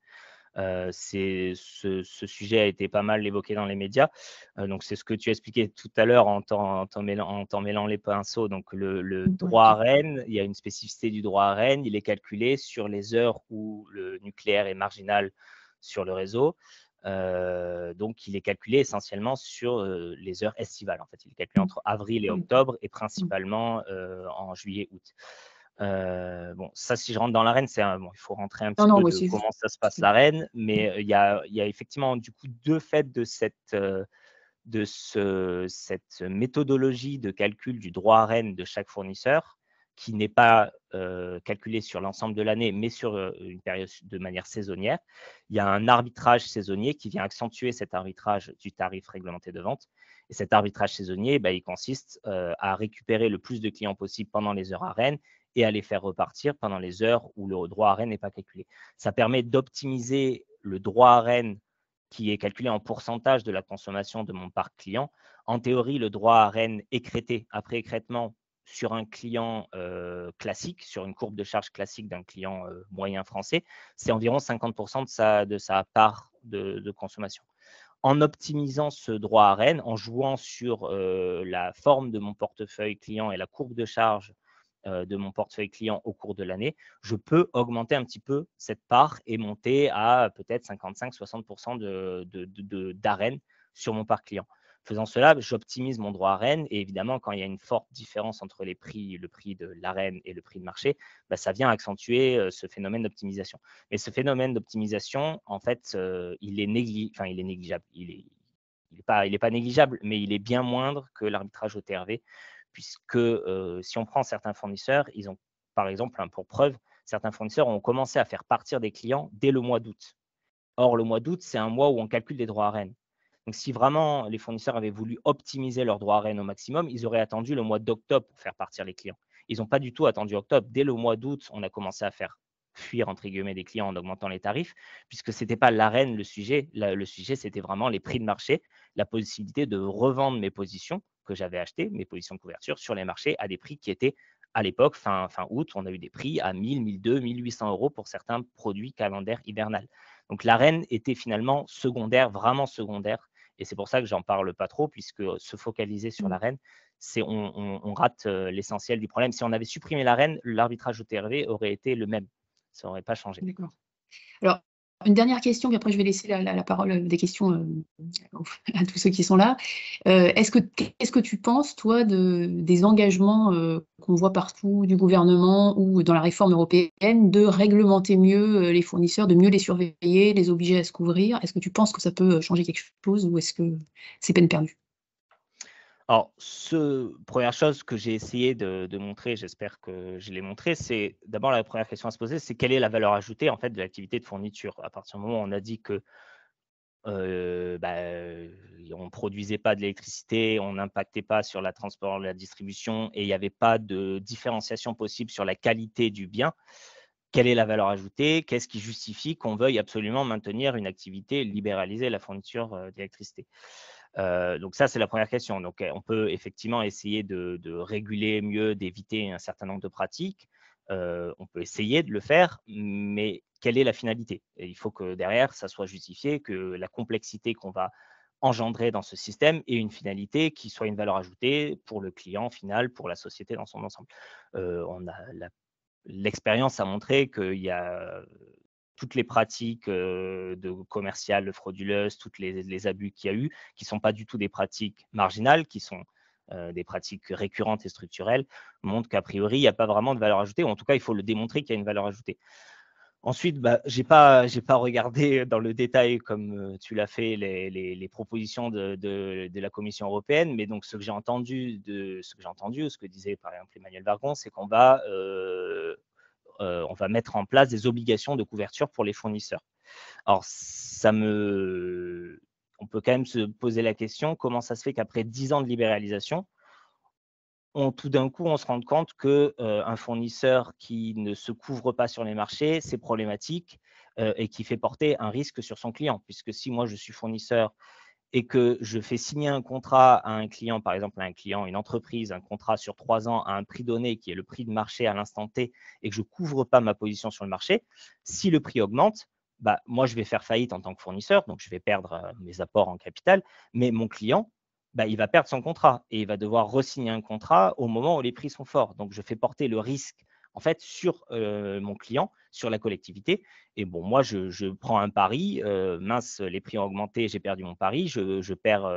Ce sujet a été pas mal évoqué dans les médias. Donc, c'est ce que tu expliquais tout à l'heure en t'en mêlant les pinceaux. Donc, le droit Arenh, il y a une spécificité du droit Arenh. Il est calculé sur les heures où le nucléaire est marginal sur le réseau. Donc, il est calculé essentiellement sur les heures estivales. En fait, il est calculé entre avril et octobre et principalement en juillet-août. Bon, ça, si je rentre dans l'Arenh, il faut rentrer un petit peu de comment ça se passe l'Arenh, mais il y a effectivement du coup 2 faits de cette méthodologie de calcul du droit Arenh de chaque fournisseur, qui n'est pas calculé sur l'ensemble de l'année, mais sur une période de manière saisonnière. Il y a un arbitrage saisonnier qui vient accentuer cet arbitrage du tarif réglementé de vente. Et cet arbitrage saisonnier, il consiste à récupérer le plus de clients possible pendant les heures Arenh et à les faire repartir pendant les heures où le droit Arenh n'est pas calculé. Ça permet d'optimiser le droit Arenh qui est calculé en pourcentage de la consommation de mon parc client. En théorie, le droit Arenh écrété après écrêtement sur un client classique, sur une courbe de charge classique d'un client moyen français, c'est environ 50% de sa part de consommation. En optimisant ce droit Arenh, en jouant sur la forme de mon portefeuille client et la courbe de charge de mon portefeuille client au cours de l'année, je peux augmenter un petit peu cette part et monter à peut-être 55-60% d'Arenh sur mon parc client. Faisant cela, j'optimise mon droit Arenh et évidemment, quand il y a une forte différence entre le prix de l'Arenh et le prix de marché, ça vient accentuer ce phénomène d'optimisation. Mais ce phénomène d'optimisation, en fait, il est négligeable. Il n'est pas négligeable, mais il est bien moindre que l'arbitrage au TRV, puisque si on prend certains fournisseurs, ils ont, par exemple, pour preuve, certains fournisseurs ont commencé à faire partir des clients dès le mois d'août. Or, le mois d'août, c'est un mois où on calcule des droits Arenh. Donc, si vraiment les fournisseurs avaient voulu optimiser leurs droits Arenh au maximum, ils auraient attendu le mois d'octobre pour faire partir les clients. Ils n'ont pas du tout attendu octobre. Dès le mois d'août, on a commencé à faire fuir, entre guillemets, des clients en augmentant les tarifs, puisque ce n'était pas l'Arenh le sujet. Le sujet, c'était vraiment les prix de marché, la possibilité de revendre mes positions que j'avais achetées, mes positions de couverture sur les marchés à des prix qui étaient, à l'époque, fin août, on a eu des prix à 1000, 1200, 1800 euros pour certains produits calendaires hivernales. Donc, l'Arenh était finalement secondaire, vraiment secondaire. Et c'est pour ça que j'en parle pas trop, puisque se focaliser sur l'Arenh, on rate l'essentiel du problème. Si on avait supprimé l'Arenh, l'arbitrage au TRV aurait été le même. Ça n'aurait pas changé. D'accord. Alors, une dernière question, puis après je vais laisser la parole des questions à tous ceux qui sont là. Qu'est-ce que tu penses, toi, des engagements qu'on voit partout du gouvernement ou dans la réforme européenne de réglementer mieux les fournisseurs, de mieux les surveiller, les obliger à se couvrir? Est-ce que tu penses que ça peut changer quelque chose ou est-ce que c'est peine perdue? Alors, première chose que j'ai essayé de montrer, j'espère que je l'ai montré, c'est d'abord la première question à se poser, c'est quelle est la valeur ajoutée en fait de l'activité de fourniture. À partir du moment où on a dit que on ne produisait pas de l'électricité, on n'impactait pas sur la transport, la distribution et il n'y avait pas de différenciation possible sur la qualité du bien. Quelle est la valeur ajoutée? Qu'est-ce qui justifie qu'on veuille absolument maintenir une activité, libéraliser la fourniture d'électricité? Donc ça, c'est la première question. Donc, on peut effectivement essayer de réguler mieux, d'éviter un certain nombre de pratiques. On peut essayer de le faire, mais quelle est la finalité? Et il faut que derrière, ça soit justifié, que la complexité qu'on va engendrer dans ce système ait une finalité qui soit une valeur ajoutée pour le client final, pour la société dans son ensemble. On a l'expérience a montré qu'il y a toutes les pratiques de commerciales frauduleuses, tous les abus qu'il y a eu, qui ne sont pas du tout des pratiques marginales, qui sont des pratiques récurrentes et structurelles, montrent qu'a priori, il n'y a pas vraiment de valeur ajoutée, ou en tout cas, il faut le démontrer qu'il y a une valeur ajoutée. Ensuite, je n'ai pas regardé dans le détail, comme tu l'as fait, les propositions de la Commission européenne, mais donc ce que j'ai entendu, ce que disait par exemple Emmanuel Vargon, c'est qu'on va on va mettre en place des obligations de couverture pour les fournisseurs. Alors, on peut quand même se poser la question, comment ça se fait qu'après 10 ans de libéralisation, tout d'un coup, on se rend compte qu'un fournisseur qui ne se couvre pas sur les marchés, c'est problématique et qui fait porter un risque sur son client. Puisque si moi, je suis fournisseur et que je fais signer un contrat à un client, par exemple à un client, une entreprise, un contrat sur 3 ans à un prix donné qui est le prix de marché à l'instant T et que je ne couvre pas ma position sur le marché, si le prix augmente, moi, je vais faire faillite en tant que fournisseur, donc je vais perdre mes apports en capital, mais mon client, il va perdre son contrat et il va devoir re-signer un contrat au moment où les prix sont forts. Donc, je fais porter le risque en fait sur mon client, sur la collectivité. Et bon, moi, je prends un pari. Mince, les prix ont augmenté, j'ai perdu mon pari, je perds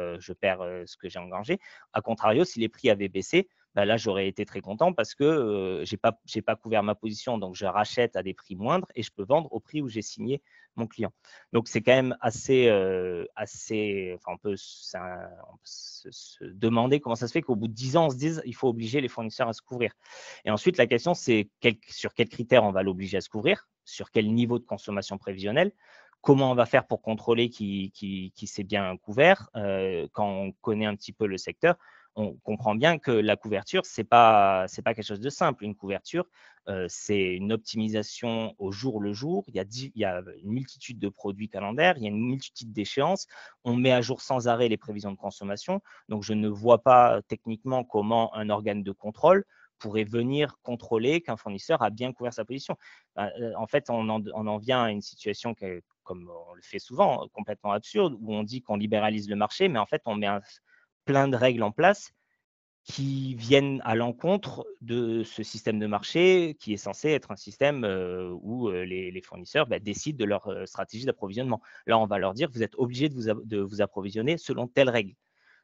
ce que j'ai engagé. A contrario, si les prix avaient baissé, là, j'aurais été très content parce que je n'ai pas couvert ma position. Donc, je rachète à des prix moindres et je peux vendre au prix où j'ai signé mon client. Donc, c'est quand même assez, enfin, on peut se demander comment ça se fait qu'au bout de 10 ans, on se dise il faut obliger les fournisseurs à se couvrir. Et ensuite, la question, c'est sur quels critères on va l'obliger à se couvrir, sur quel niveau de consommation prévisionnelle, comment on va faire pour contrôler qui s'est bien couvert. Quand on connaît un petit peu le secteur, on comprend bien que la couverture, ce n'est pas quelque chose de simple. Une couverture, c'est une optimisation au jour le jour. Il y a une multitude de produits calendaires, il y a une multitude d'échéances. On met à jour sans arrêt les prévisions de consommation. Donc, je ne vois pas techniquement comment un organe de contrôle pourrait venir contrôler qu'un fournisseur a bien couvert sa position. En fait, on en vient à une situation comme on le fait souvent, complètement absurde, où on dit qu'on libéralise le marché, mais en fait, on met plein de règles en place qui viennent à l'encontre de ce système de marché qui est censé être un système où les fournisseurs décident de leur stratégie d'approvisionnement. Là, on va leur dire, vous êtes obligé de vous approvisionner selon telle règle.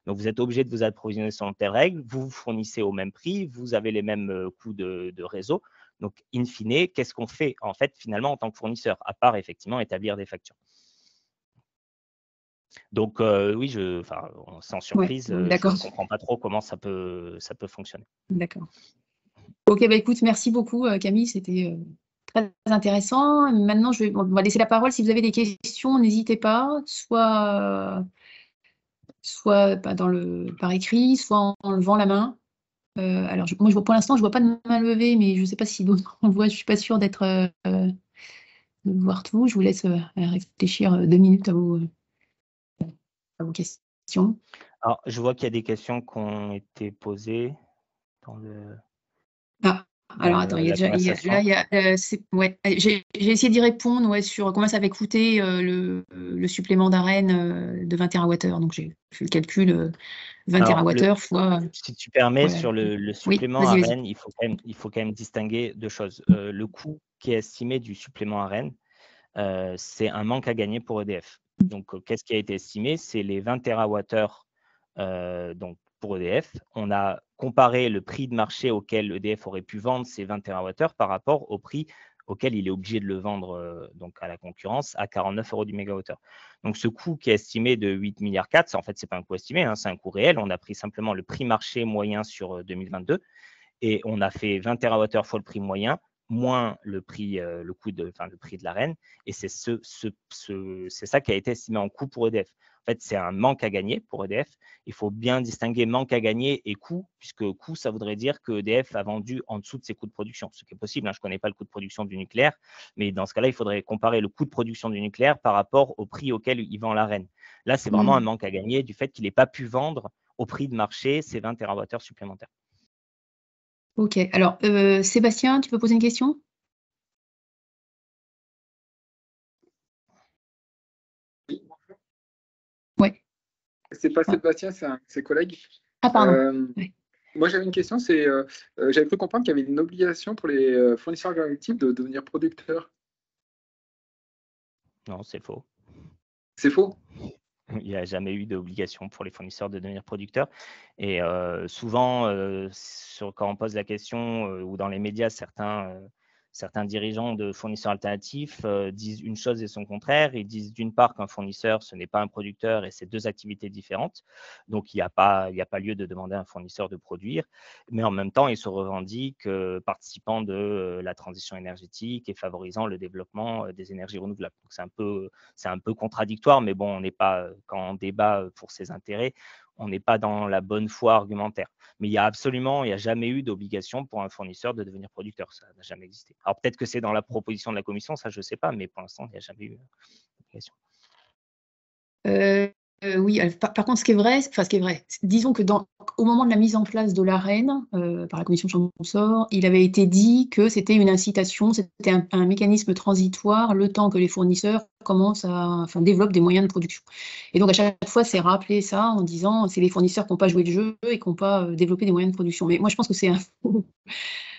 Donc, vous êtes obligé de vous approvisionner selon telle règle, vous vous fournissez au même prix, vous avez les mêmes coûts de réseau. Donc, in fine, qu'est-ce qu'on fait en fait finalement en tant que fournisseur, à part effectivement établir des factures? Donc, oui, sans Ouais, surprise, je d'accord. ne comprends pas trop comment ça peut fonctionner. D'accord. Ok, écoute, merci beaucoup Camille, c'était très intéressant. Maintenant, on va laisser la parole. Si vous avez des questions, n'hésitez pas, soit par écrit, soit en levant la main. Alors, moi, pour l'instant, je vois pas de main levée, mais je ne sais pas si d'autres en voient. Je suis pas sûre de voir tout. Je vous laisse réfléchir 2 minutes à vos questions. Alors, je vois qu'il y a des questions qui ont été posées dans Ah, alors attends, la conversation. ouais, j'ai essayé d'y répondre ouais, sur combien ça avait coûté le supplément d'Arenh de 20 TWh. Donc j'ai fait le calcul 20 Alors, TWh fois. si tu permets, Voilà. sur le Oui, supplément vas-y, vas-y. ARENH, il faut quand même distinguer deux choses. Le coût qui est estimé du supplément ARENH, c'est un manque à gagner pour EDF. Donc, qu'est-ce qui a été estimé? C'est les 20 TWh donc pour EDF. On a comparé le prix de marché auquel EDF aurait pu vendre ces 20 TWh par rapport au prix auquel il est obligé de le vendre donc à la concurrence à 49 € du mégawattheure. Donc ce coût qui est estimé de 8,4 milliards, en fait, ce n'est pas un coût estimé, hein, c'est un coût réel. On a pris simplement le prix marché moyen sur 2022 et on a fait 20 TWh fois le prix moyen, moins le prix, le prix de l'Arenh, et c'est ça qui a été estimé en coût pour EDF. En fait, c'est un manque à gagner pour EDF. Il faut bien distinguer manque à gagner et coût, puisque coût, ça voudrait dire que EDF a vendu en dessous de ses coûts de production, ce qui est possible. Hein, je ne connais pas le coût de production du nucléaire, mais dans ce cas-là, il faudrait comparer le coût de production du nucléaire par rapport au prix auquel il vend l'Arenh. Là, c'est vraiment un manque à gagner du fait qu'il n'ait pas pu vendre au prix de marché ces 20 TWh supplémentaires. Ok, alors Sébastien, tu peux poser une question? Ouais. C'est pas Sébastien, c'est ses collègues. Ah, pardon. Ouais. Moi, j'avais une question, j'avais cru comprendre qu'il y avait une obligation pour les fournisseurs alternatifs de devenir producteurs. Non, c'est faux. C'est faux? Il n'y a jamais eu d'obligation pour les fournisseurs de devenir producteurs. Et souvent, quand on pose la question ou dans les médias, certains dirigeants de fournisseurs alternatifs disent une chose et son contraire. Ils disent d'une part qu'un fournisseur, ce n'est pas un producteur et c'est deux activités différentes. Donc, il n'y a pas lieu de demander à un fournisseur de produire. Mais en même temps, ils se revendiquent participant de la transition énergétique et favorisant le développement des énergies renouvelables. Donc, c'est un peu contradictoire, mais bon, on n'est pas, quand on débat pour ses intérêts, on n'est pas dans la bonne foi argumentaire. Mais il n'y a jamais eu d'obligation pour un fournisseur de devenir producteur. Ça n'a jamais existé. Alors peut-être que c'est dans la proposition de la commission, ça je ne sais pas, mais pour l'instant, il n'y a jamais eu d'obligation. Oui, par contre, ce qui est vrai, disons que au moment de la mise en place de l'Arenh, par la commission Champsaur, il avait été dit que c'était une incitation, c'était un mécanisme transitoire, le temps que les fournisseurs développent des moyens de production. Et donc, à chaque fois, c'est rappelé ça en disant c'est les fournisseurs qui n'ont pas joué le jeu et qui n'ont pas développé des moyens de production. Mais moi, je pense que c'est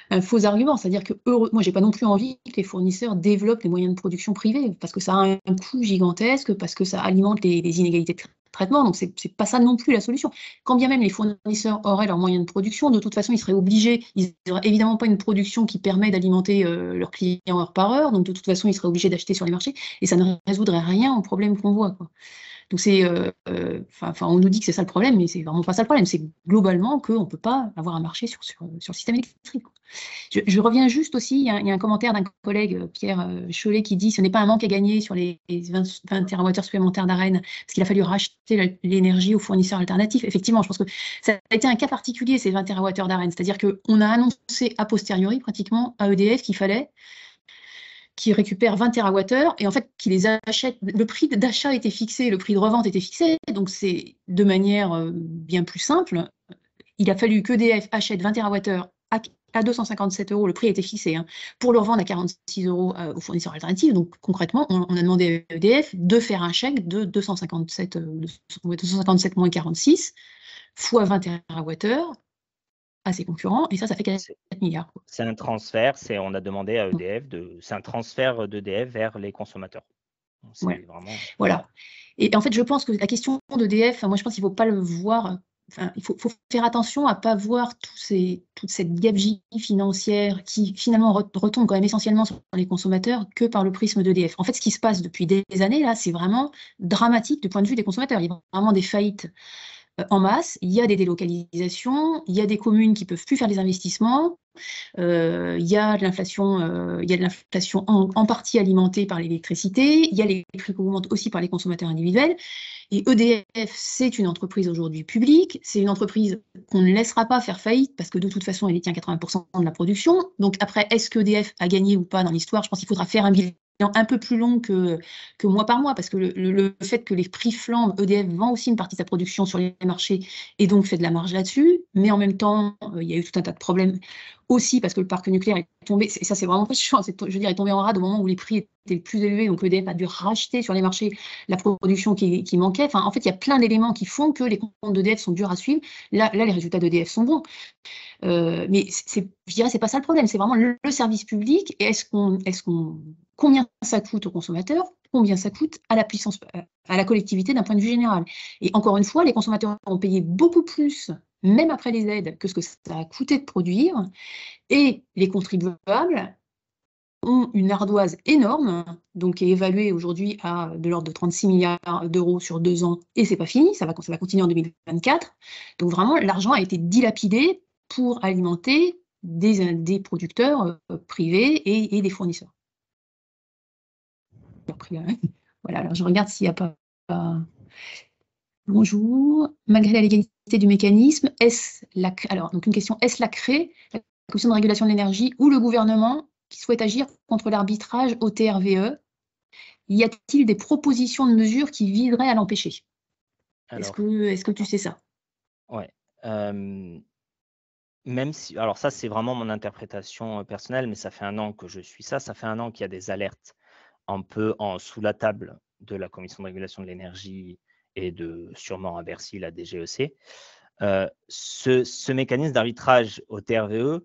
un faux argument, c'est-à-dire que moi, j'ai pas non plus envie que les fournisseurs développent les moyens de production privés, parce que ça a un coût gigantesque, parce que ça alimente les inégalités de traitement, donc c'est pas ça non plus la solution. Quand bien même les fournisseurs auraient leurs moyens de production, de toute façon, ils seraient obligés, ils n'auraient évidemment pas une production qui permet d'alimenter leurs clients heure par heure, donc de toute façon, ils seraient obligés d'acheter sur les marchés, et ça ne résoudrait rien au problème qu'on voit, quoi. Donc on nous dit que c'est ça le problème, mais c'est vraiment pas ça le problème. C'est globalement qu'on ne peut pas avoir un marché sur le système électrique. Je reviens juste aussi, il y a un commentaire d'un collègue, Pierre Chollet, qui dit « ce n'est pas un manque à gagner sur les 20 TWh supplémentaires d'Arenh, parce qu'il a fallu racheter l'énergie aux fournisseurs alternatifs ». Effectivement, je pense que ça a été un cas particulier, ces 20 TWh d'Arenh. C'est-à-dire qu'on a annoncé a posteriori, pratiquement, à EDF qu'ils récupèrent 20 TWh et en fait qu'ils les achètent. Le prix d'achat était fixé, le prix de revente était fixé, donc c'est de manière bien plus simple. Il a fallu qu'EDF achète 20 TWh à 257 €, le prix a été fixé, hein, pour le revendre à 46 € aux fournisseurs alternatifs. Donc concrètement, on a demandé à EDF de faire un chèque de 257 moins 46 fois 20 TWh à ses concurrents, et ça fait 4 milliards. C'est un transfert, on a demandé à EDF, c'est un transfert d'EDF vers les consommateurs. Ouais. Vraiment... Voilà. Et en fait, je pense que la question d'EDF, moi je pense qu'il ne faut pas le voir, il faut faire attention à ne pas voir toute cette gabegie financière qui finalement retombe quand même essentiellement sur les consommateurs que par le prisme d'EDF. En fait, ce qui se passe depuis des années, là, c'est vraiment dramatique du point de vue des consommateurs. Il y a vraiment des faillites en masse, il y a des délocalisations, il y a des communes qui ne peuvent plus faire des investissements, il y a de l'inflation en partie alimentée par l'électricité, il y a les prix qui augmentent aussi par les consommateurs individuels. Et EDF, c'est une entreprise aujourd'hui publique, c'est une entreprise qu'on ne laissera pas faire faillite parce que de toute façon, elle détient 80% de la production. Donc après, est-ce qu'EDF a gagné ou pas dans l'histoire? Je pense qu'il faudra faire un bilan un peu plus long que mois par mois, parce que le fait que les prix flambent, EDF vend aussi une partie de sa production sur les marchés et donc fait de la marge là-dessus, mais en même temps, il y a eu tout un tas de problèmes aussi parce que le parc nucléaire est tombé, et ça c'est vraiment pas chiant, je veux dire, est tombé en rade au moment où les prix étaient le plus élevés, donc EDF a dû racheter sur les marchés la production qui manquait. Enfin, en fait, il y a plein d'éléments qui font que les comptes d'EDF sont durs à suivre. Là, les résultats d'EDF sont bons. Mais je dirais, c'est pas ça le problème, c'est vraiment le service public. Et combien ça coûte aux consommateurs, combien ça coûte à la collectivité d'un point de vue général. Et encore une fois, les consommateurs ont payé beaucoup plus, même après les aides, que ce que ça a coûté de produire. Et les contribuables, ont une ardoise énorme, donc qui est évaluée aujourd'hui à de l'ordre de 36 milliards d'euros sur 2 ans, et c'est pas fini, ça va continuer en 2024. Donc vraiment, l'argent a été dilapidé pour alimenter des producteurs privés et des fournisseurs. Voilà, alors je regarde s'il n'y a pas... Bonjour. Malgré la légalité du mécanisme, donc une question, est-ce la CRE, la Commission de régulation de l'énergie, ou le gouvernement qui souhaite agir contre l'arbitrage au TRVE? Y a-t-il des propositions de mesures qui viseraient à l'empêcher? Est-ce que tu sais ça? Ouais. Même si, alors ça, c'est vraiment mon interprétation personnelle, mais ça fait 1 an que je suis ça. Ça fait 1 an qu'il y a des alertes un peu sous la table de la Commission de régulation de l'énergie et sûrement à Bercy, la DGEC. Ce mécanisme d'arbitrage au TRVE,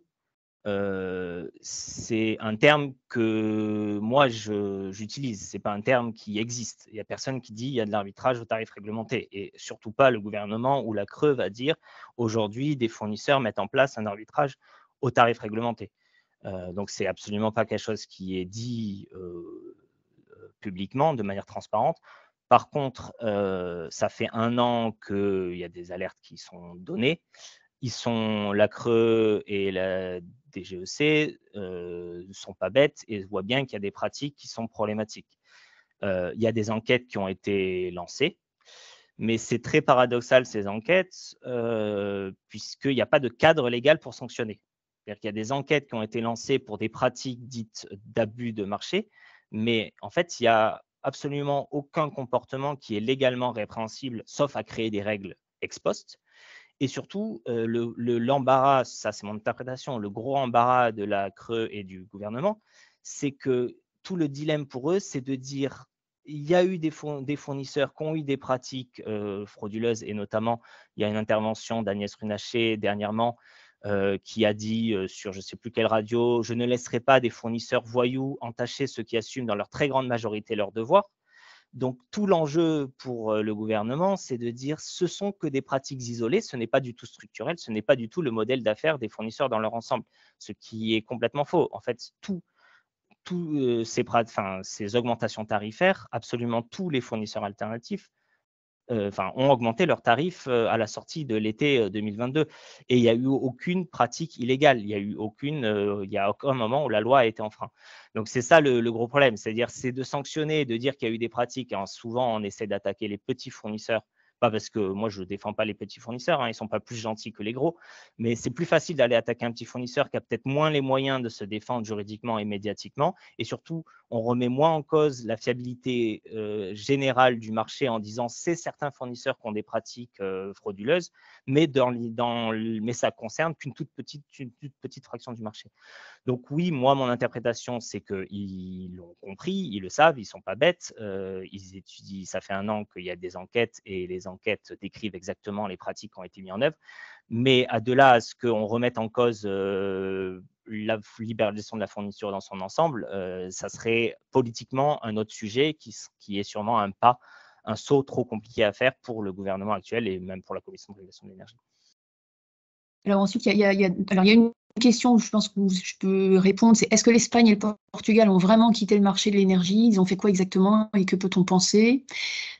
c'est un terme que moi j'utilise. Ce n'est pas un terme qui existe. Il n'y a personne qui dit il y a de l'arbitrage au tarif réglementé. Et surtout pas le gouvernement ou la CRE va dire aujourd'hui des fournisseurs mettent en place un arbitrage au tarif réglementé. Donc c'est absolument pas quelque chose qui est dit publiquement de manière transparente. Par contre, ça fait 1 an qu'il y a des alertes qui sont données. La CRE et la DGEC ne sont pas bêtes et voient bien qu'il y a des pratiques qui sont problématiques. Il y a des enquêtes qui ont été lancées, mais c'est très paradoxal ces enquêtes puisqu'il n'y a pas de cadre légal pour sanctionner. C'est-à-dire qu'il y a des enquêtes qui ont été lancées pour des pratiques dites d'abus de marché, mais en fait, il n'y a absolument aucun comportement qui est légalement répréhensible, sauf à créer des règles ex post. Et surtout, l'embarras, ça c'est mon interprétation, le gros embarras de la CRE et du gouvernement, c'est que tout le dilemme pour eux, c'est de dire il y a eu des fournisseurs qui ont eu des pratiques frauduleuses, et notamment, il y a une intervention d'Agnès Runacher dernièrement qui a dit sur je ne sais plus quelle radio, je ne laisserai pas des fournisseurs voyous entacher ceux qui assument dans leur très grande majorité leurs devoirs. Donc, tout l'enjeu pour le gouvernement, c'est de dire ce sont que des pratiques isolées, ce n'est pas du tout structurel, ce n'est pas du tout le modèle d'affaires des fournisseurs dans leur ensemble, ce qui est complètement faux. En fait, ces augmentations tarifaires, absolument tous les fournisseurs alternatifs ont augmenté leurs tarifs à la sortie de l'été 2022. Et il n'y a eu aucune pratique illégale. Il n'y a aucun moment où la loi a été enfreinte. Donc, c'est ça le gros problème. C'est-à-dire, c'est de sanctionner, de dire qu'il y a eu des pratiques. Et souvent, on essaie d'attaquer les petits fournisseurs. Pas parce que moi, je ne défends pas les petits fournisseurs, ils ne sont pas plus gentils que les gros, mais c'est plus facile d'aller attaquer un petit fournisseur qui a peut-être moins les moyens de se défendre juridiquement et médiatiquement. Et surtout, on remet moins en cause la fiabilité générale du marché en disant c'est certains fournisseurs qui ont des pratiques frauduleuses, mais ça concerne qu'une toute petite fraction du marché. Donc oui, moi, mon interprétation, c'est qu'ils l'ont compris, ils le savent, ils ne sont pas bêtes. Ils étudient, ça fait 1 an qu'il y a des enquêtes et les enquêtes décrivent exactement les pratiques qui ont été mises en œuvre. Mais de là à ce qu'on remette en cause la libéralisation de la fourniture dans son ensemble, ça serait politiquement un autre sujet qui est sûrement un saut trop compliqué à faire pour le gouvernement actuel et même pour la Commission de régulation de l'énergie. Alors ensuite, il y a une question où je pense que je peux répondre, c'est est-ce que l'Espagne et le Portugal ont vraiment quitté le marché de l'énergie? Ils ont fait quoi exactement et que peut-on penser?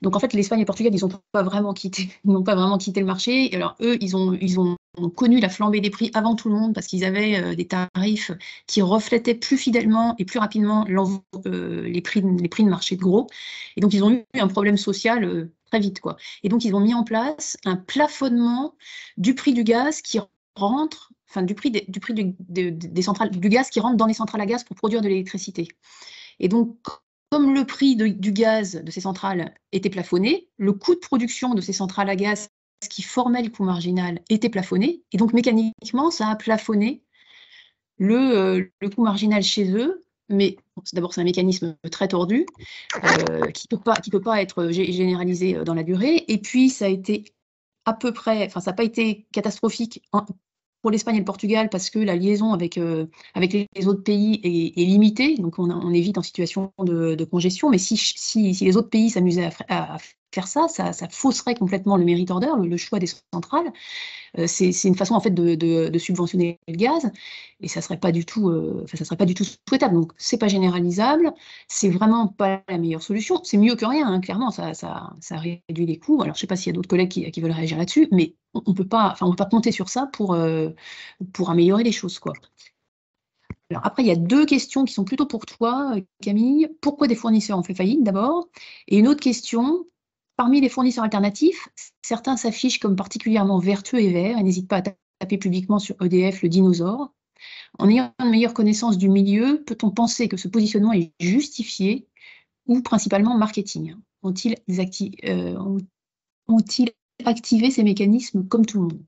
Donc en fait, l'Espagne et le Portugal, ils n'ont pas vraiment quitté le marché. Et alors eux, ils ont connu la flambée des prix avant tout le monde parce qu'ils avaient des tarifs qui reflétaient plus fidèlement et plus rapidement les prix de marché de gros. Et donc ils ont eu un problème social très vite, quoi. Et donc ils ont mis en place un plafonnement du prix du gaz qui rentre, enfin du prix des centrales, du gaz qui rentre dans les centrales à gaz pour produire de l'électricité. Et donc, comme le prix du gaz de ces centrales était plafonné, le coût de production de ces centrales à gaz qui formait le coût marginal était plafonné, et donc mécaniquement, ça a plafonné le coût marginal chez eux. Mais d'abord, c'est un mécanisme très tordu qui peut pas être généralisé dans la durée. Et puis, ça a été à peu près, enfin, ça n'a pas été catastrophique pour l'Espagne et le Portugal parce que la liaison avec les autres pays est limitée, donc on est vite en situation de congestion. Mais si les autres pays s'amusaient à faire ça fausserait complètement le merit order, le choix des centrales. C'est une façon en fait de subventionner le gaz, et ça serait pas du tout, ça serait pas du tout souhaitable. Donc c'est pas généralisable, c'est vraiment pas la meilleure solution. C'est mieux que rien, hein, clairement, ça réduit les coûts. Alors je sais pas s'il y a d'autres collègues qui veulent réagir là-dessus, mais on peut pas compter sur ça pour améliorer les choses, quoi. Alors après, il y a 2 questions qui sont plutôt pour toi, Camille. Pourquoi des fournisseurs ont fait faillite d'abord? Et une autre question, parmi les fournisseurs alternatifs, certains s'affichent comme particulièrement vertueux et verts et n'hésitent pas à taper publiquement sur EDF le dinosaure. En ayant une meilleure connaissance du milieu, peut-on penser que ce positionnement est justifié ou principalement marketing? Ont-ils activé ces mécanismes comme tout le monde?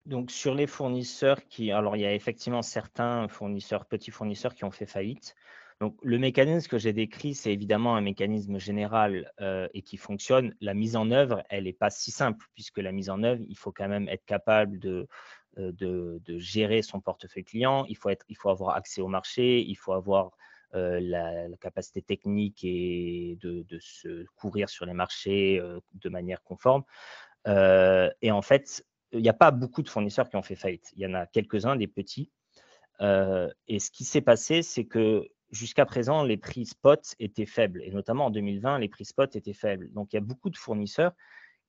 Donc, sur les fournisseurs alors il y a effectivement certains fournisseurs, petits fournisseurs qui ont fait faillite. Donc, le mécanisme que j'ai décrit, c'est évidemment un mécanisme général et qui fonctionne. La mise en œuvre, elle n'est pas si simple, puisque la mise en œuvre, il faut quand même être capable de gérer son portefeuille client, il faut avoir accès au marché, il faut avoir la capacité technique et de se couvrir sur les marchés de manière conforme. Et en fait, il n'y a pas beaucoup de fournisseurs qui ont fait faillite. Il y en a quelques-uns, des petits. Et ce qui s'est passé, c'est que jusqu'à présent, les prix spot étaient faibles. Et notamment en 2020, les prix spot étaient faibles. Donc, il y a beaucoup de fournisseurs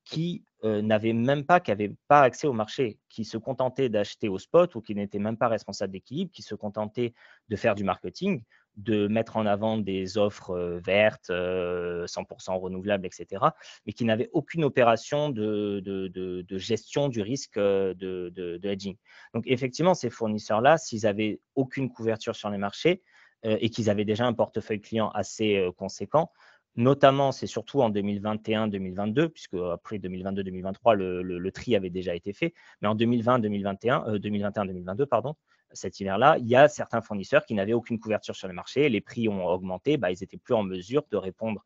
qui n'avaient pas accès au marché, qui se contentaient d'acheter au spot ou qui n'étaient même pas responsables d'équilibre, qui se contentaient de faire du marketing, de mettre en avant des offres vertes, 100% renouvelables, etc., mais qui n'avaient aucune opération de gestion du risque de hedging. Donc, effectivement, ces fournisseurs-là, s'ils n'avaient aucune couverture sur les marchés et qu'ils avaient déjà un portefeuille client assez conséquent, notamment, c'est surtout en 2021-2022, puisque après 2022-2023, le tri avait déjà été fait. Mais en 2021-2022, pardon, cet hiver-là, il y a certains fournisseurs qui n'avaient aucune couverture sur le marché. Les prix ont augmenté, ils n'étaient plus en mesure de répondre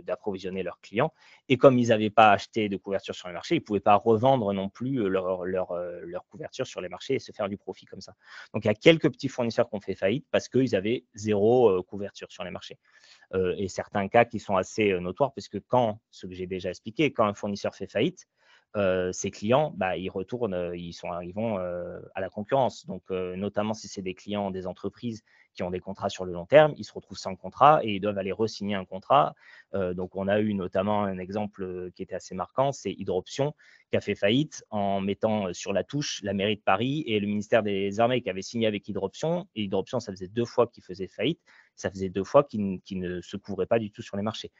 d'approvisionner leurs clients. Et comme ils n'avaient pas acheté de couverture sur le marché, ils ne pouvaient pas revendre non plus leur couverture sur les marchés et se faire du profit comme ça. Donc, il y a quelques petits fournisseurs qui ont fait faillite parce qu'ils avaient zéro couverture sur les marchés. Et certains cas qui sont assez notoires, puisque ce que j'ai déjà expliqué, quand un fournisseur fait faillite, ses clients, ils retournent, ils vont à la concurrence. Donc, notamment si c'est des clients des entreprises qui ont des contrats sur le long terme, ils se retrouvent sans contrat et ils doivent aller re-signer un contrat. Donc, on a eu notamment un exemple qui était assez marquant, c'est Hydroption qui a fait faillite en mettant sur la touche la mairie de Paris et le ministère des Armées qui avait signé avec Hydroption. Et Hydroption, ça faisait 2 fois qu'il faisait faillite. Ça faisait 2 fois qu'il ne se couvrait pas du tout sur les marchés.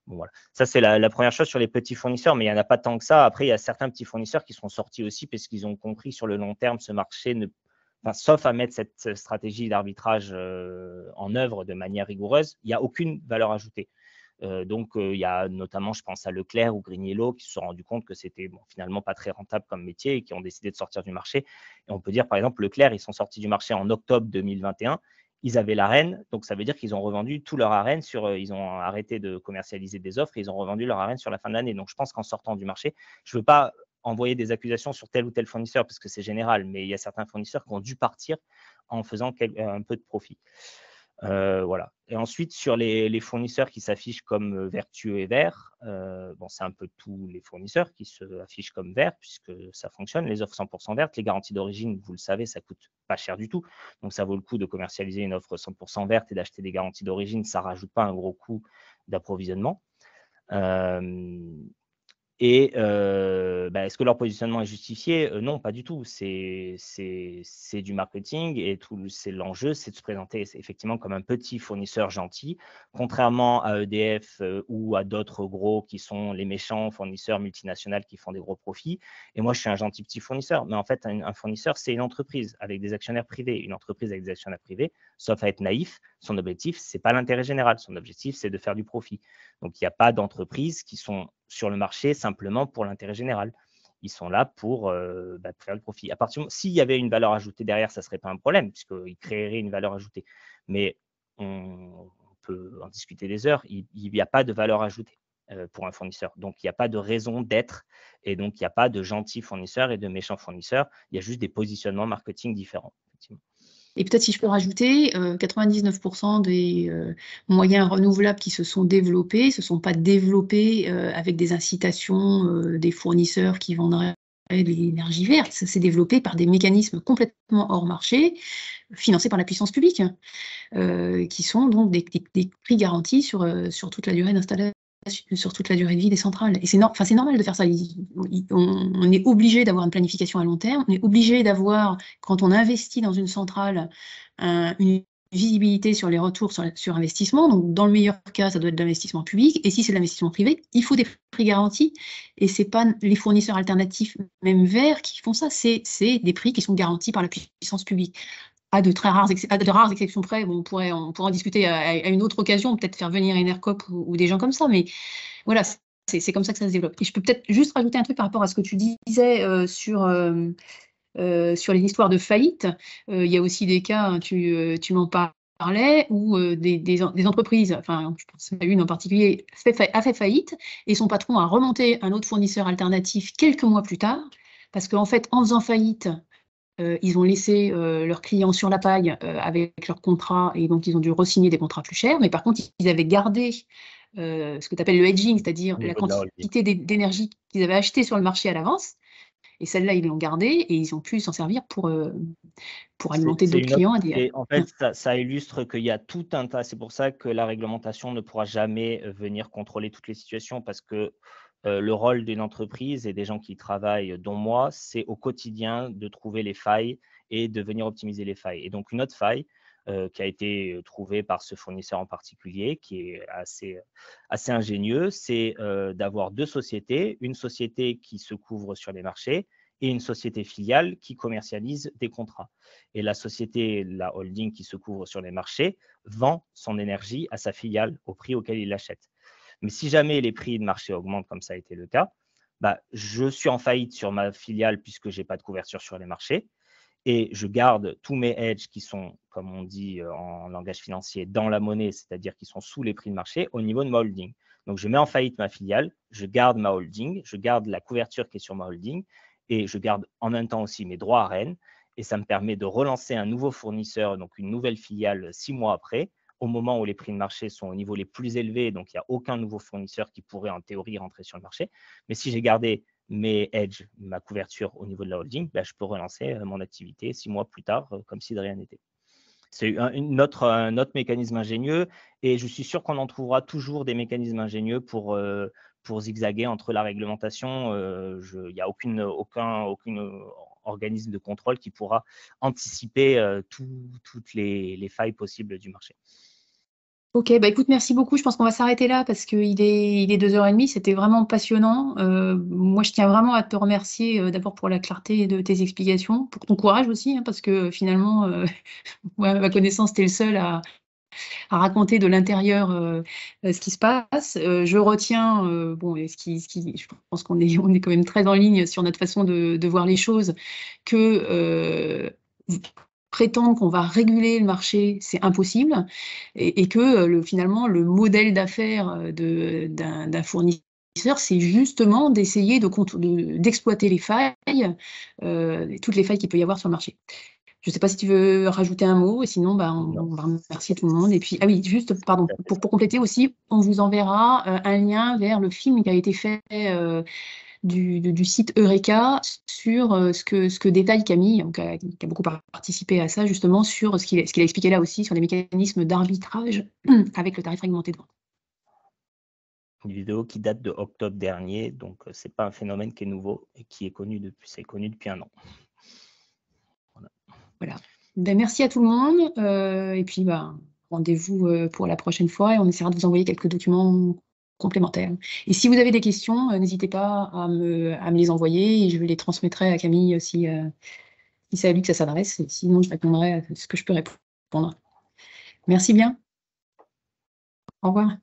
Bon, voilà. Ça, c'est la première chose sur les petits fournisseurs, mais il n'y en a pas tant que ça. Après, il y a certains petits fournisseurs qui sont sortis aussi parce qu'ils ont compris sur le long terme, ce marché, sauf à mettre cette stratégie d'arbitrage en œuvre de manière rigoureuse, il n'y a aucune valeur ajoutée. Donc, il y a notamment, je pense à Leclerc ou Green-Yellow qui se sont rendus compte que c'était finalement pas très rentable comme métier et qui ont décidé de sortir du marché. Et on peut dire, par exemple, Leclerc, ils sont sortis du marché en octobre 2021. Ils avaient l'arène, donc ça veut dire qu'ils ont revendu tout leur arène ils ont arrêté de commercialiser des offres et ils ont revendu leur arène sur la fin de l'année. Donc, je pense qu'en sortant du marché, je ne veux pas envoyer des accusations sur tel ou tel fournisseur parce que c'est général, mais il y a certains fournisseurs qui ont dû partir en faisant un peu de profit. Voilà. Et ensuite, sur les fournisseurs qui s'affichent comme vertueux et verts, c'est un peu tous les fournisseurs qui s'affichent comme verts puisque ça fonctionne. Les offres 100% vertes, les garanties d'origine, vous le savez, ça coûte pas cher du tout. Donc, ça vaut le coup de commercialiser une offre 100% verte et d'acheter des garanties d'origine. Ça ne rajoute pas un gros coût d'approvisionnement. Et est-ce que leur positionnement est justifié? Non, pas du tout. C'est du marketing et c'est l'enjeu, c'est de se présenter effectivement comme un petit fournisseur gentil, contrairement à EDF ou à d'autres gros qui sont les méchants fournisseurs multinationaux qui font des gros profits. Et moi, je suis un gentil petit fournisseur. Mais en fait, un fournisseur, c'est une entreprise avec des actionnaires privés. Une entreprise avec des actionnaires privés, sauf à être naïf, son objectif, ce n'est pas l'intérêt général. Son objectif, c'est de faire du profit. Donc, il n'y a pas d'entreprises qui sont sur le marché simplement pour l'intérêt général. Ils sont là pour faire le profit. À partir s'il y avait une valeur ajoutée derrière, ça ne serait pas un problème, puisqu'ils créeraient une valeur ajoutée. Mais on peut en discuter des heures. Il n'y a pas de valeur ajoutée pour un fournisseur. Donc, il n'y a pas de raison d'être. Et donc, il n'y a pas de gentils fournisseurs et de méchants fournisseurs. Il y a juste des positionnements marketing différents. Effectivement. Et peut-être si je peux rajouter, 99% des moyens renouvelables qui se sont développés ne se sont pas développés avec des incitations des fournisseurs qui vendraient de l'énergie verte. Ça s'est développé par des mécanismes complètement hors marché, financés par la puissance publique, qui sont donc des prix garantis sur toute la durée d'installation, sur toute la durée de vie des centrales. Et c'est normal de faire ça. On est obligé d'avoir une planification à long terme, on est obligé d'avoir, quand on investit dans une centrale, une visibilité sur les retours sur investissement. Donc, dans le meilleur cas, ça doit être de l'investissement public. Et si c'est de l'investissement privé, il faut des prix garantis. Et ce n'est pas les fournisseurs alternatifs, même verts, qui font ça. C'est des prix qui sont garantis par la puissance publique. À de rares exceptions près, bon, on pourrait en discuter à une autre occasion, peut-être faire venir Enercop ou des gens comme ça, mais voilà, c'est comme ça que ça se développe. Et je peux peut-être juste rajouter un truc par rapport à ce que tu disais sur les histoires de faillite. Il y a aussi des cas, hein, tu m'en parlais, où des entreprises, enfin, je pense à une en particulier, a fait faillite, et son patron a remonté un autre fournisseur alternatif quelques mois plus tard, parce qu'en fait, en faisant faillite, ils ont laissé leurs clients sur la paille avec leurs contrats, et donc ils ont dû re-signer des contrats plus chers. Mais par contre, ils avaient gardé ce que tu appelles le hedging, c'est-à-dire la quantité d'énergie qu'ils avaient achetée sur le marché à l'avance. Et celle-là, ils l'ont gardée et ils ont pu s'en servir pour alimenter d'autres clients. En fait, ça illustre qu'il y a tout un tas. C'est pour ça que la réglementation ne pourra jamais venir contrôler toutes les situations, parce que le rôle d'une entreprise et des gens qui y travaillent, dont moi, c'est au quotidien de trouver les failles et de venir optimiser les failles. Et donc, une autre faille qui a été trouvée par ce fournisseur en particulier, qui est assez ingénieux, c'est d'avoir deux sociétés, une société qui se couvre sur les marchés et une société filiale qui commercialise des contrats. Et la société, la holding qui se couvre sur les marchés, vend son énergie à sa filiale au prix auquel il l'achète. Mais si jamais les prix de marché augmentent, comme ça a été le cas, je suis en faillite sur ma filiale puisque je n'ai pas de couverture sur les marchés, et je garde tous mes hedges qui sont, comme on dit en langage financier, dans la monnaie, c'est-à-dire qui sont sous les prix de marché au niveau de ma holding. Donc, je mets en faillite ma filiale, je garde ma holding, je garde la couverture qui est sur ma holding, et je garde en même temps aussi mes droits à Rennes, et ça me permet de relancer un nouveau fournisseur, donc une nouvelle filiale 6 mois après, au moment où les prix de marché sont au niveau les plus élevés, donc il n'y a aucun nouveau fournisseur qui pourrait en théorie rentrer sur le marché. Mais si j'ai gardé mes hedges, ma couverture au niveau de la holding, je peux relancer mon activité 6 mois plus tard, comme si de rien n'était. C'est un autre mécanisme ingénieux, et je suis sûr qu'on en trouvera toujours des mécanismes ingénieux pour zigzaguer entre la réglementation. Il n'y a aucun organisme de contrôle qui pourra anticiper toutes les failles possibles du marché. Ok, écoute, merci beaucoup. Je pense qu'on va s'arrêter là parce qu'il est 2h30. C'était vraiment passionnant. Moi, je tiens vraiment à te remercier d'abord pour la clarté de tes explications, pour ton courage aussi, hein, parce que finalement, ouais, à ma connaissance, tu es le seul à raconter de l'intérieur ce qui se passe. Je retiens, je pense qu'on est quand même très en ligne sur notre façon de voir les choses, que prétendre qu'on va réguler le marché, c'est impossible, et que finalement, le modèle d'affaires d'un fournisseur, c'est justement d'essayer d'exploiter les failles, toutes les failles qu'il peut y avoir sur le marché. Je ne sais pas si tu veux rajouter un mot, et sinon, on va remercier tout le monde. Et puis, ah oui, juste, pardon, pour compléter aussi, on vous enverra un lien vers le film qui a été fait du site Eureka sur ce que détaille Camille, qui a beaucoup participé à ça, justement, sur ce qu'il a expliqué là aussi, sur les mécanismes d'arbitrage avec le tarif réglementé de vente. Une vidéo qui date de octobre dernier, donc ce n'est pas un phénomène qui est nouveau et qui est connu depuis 1 an. Voilà. Merci à tout le monde. Et puis, rendez-vous pour la prochaine fois, et on essaiera de vous envoyer quelques documents complémentaires. Et si vous avez des questions, n'hésitez pas à me les envoyer, et je les transmettrai à Camille si c'est à lui que ça s'adresse. Sinon, je répondrai à ce que je peux répondre. Merci bien. Au revoir.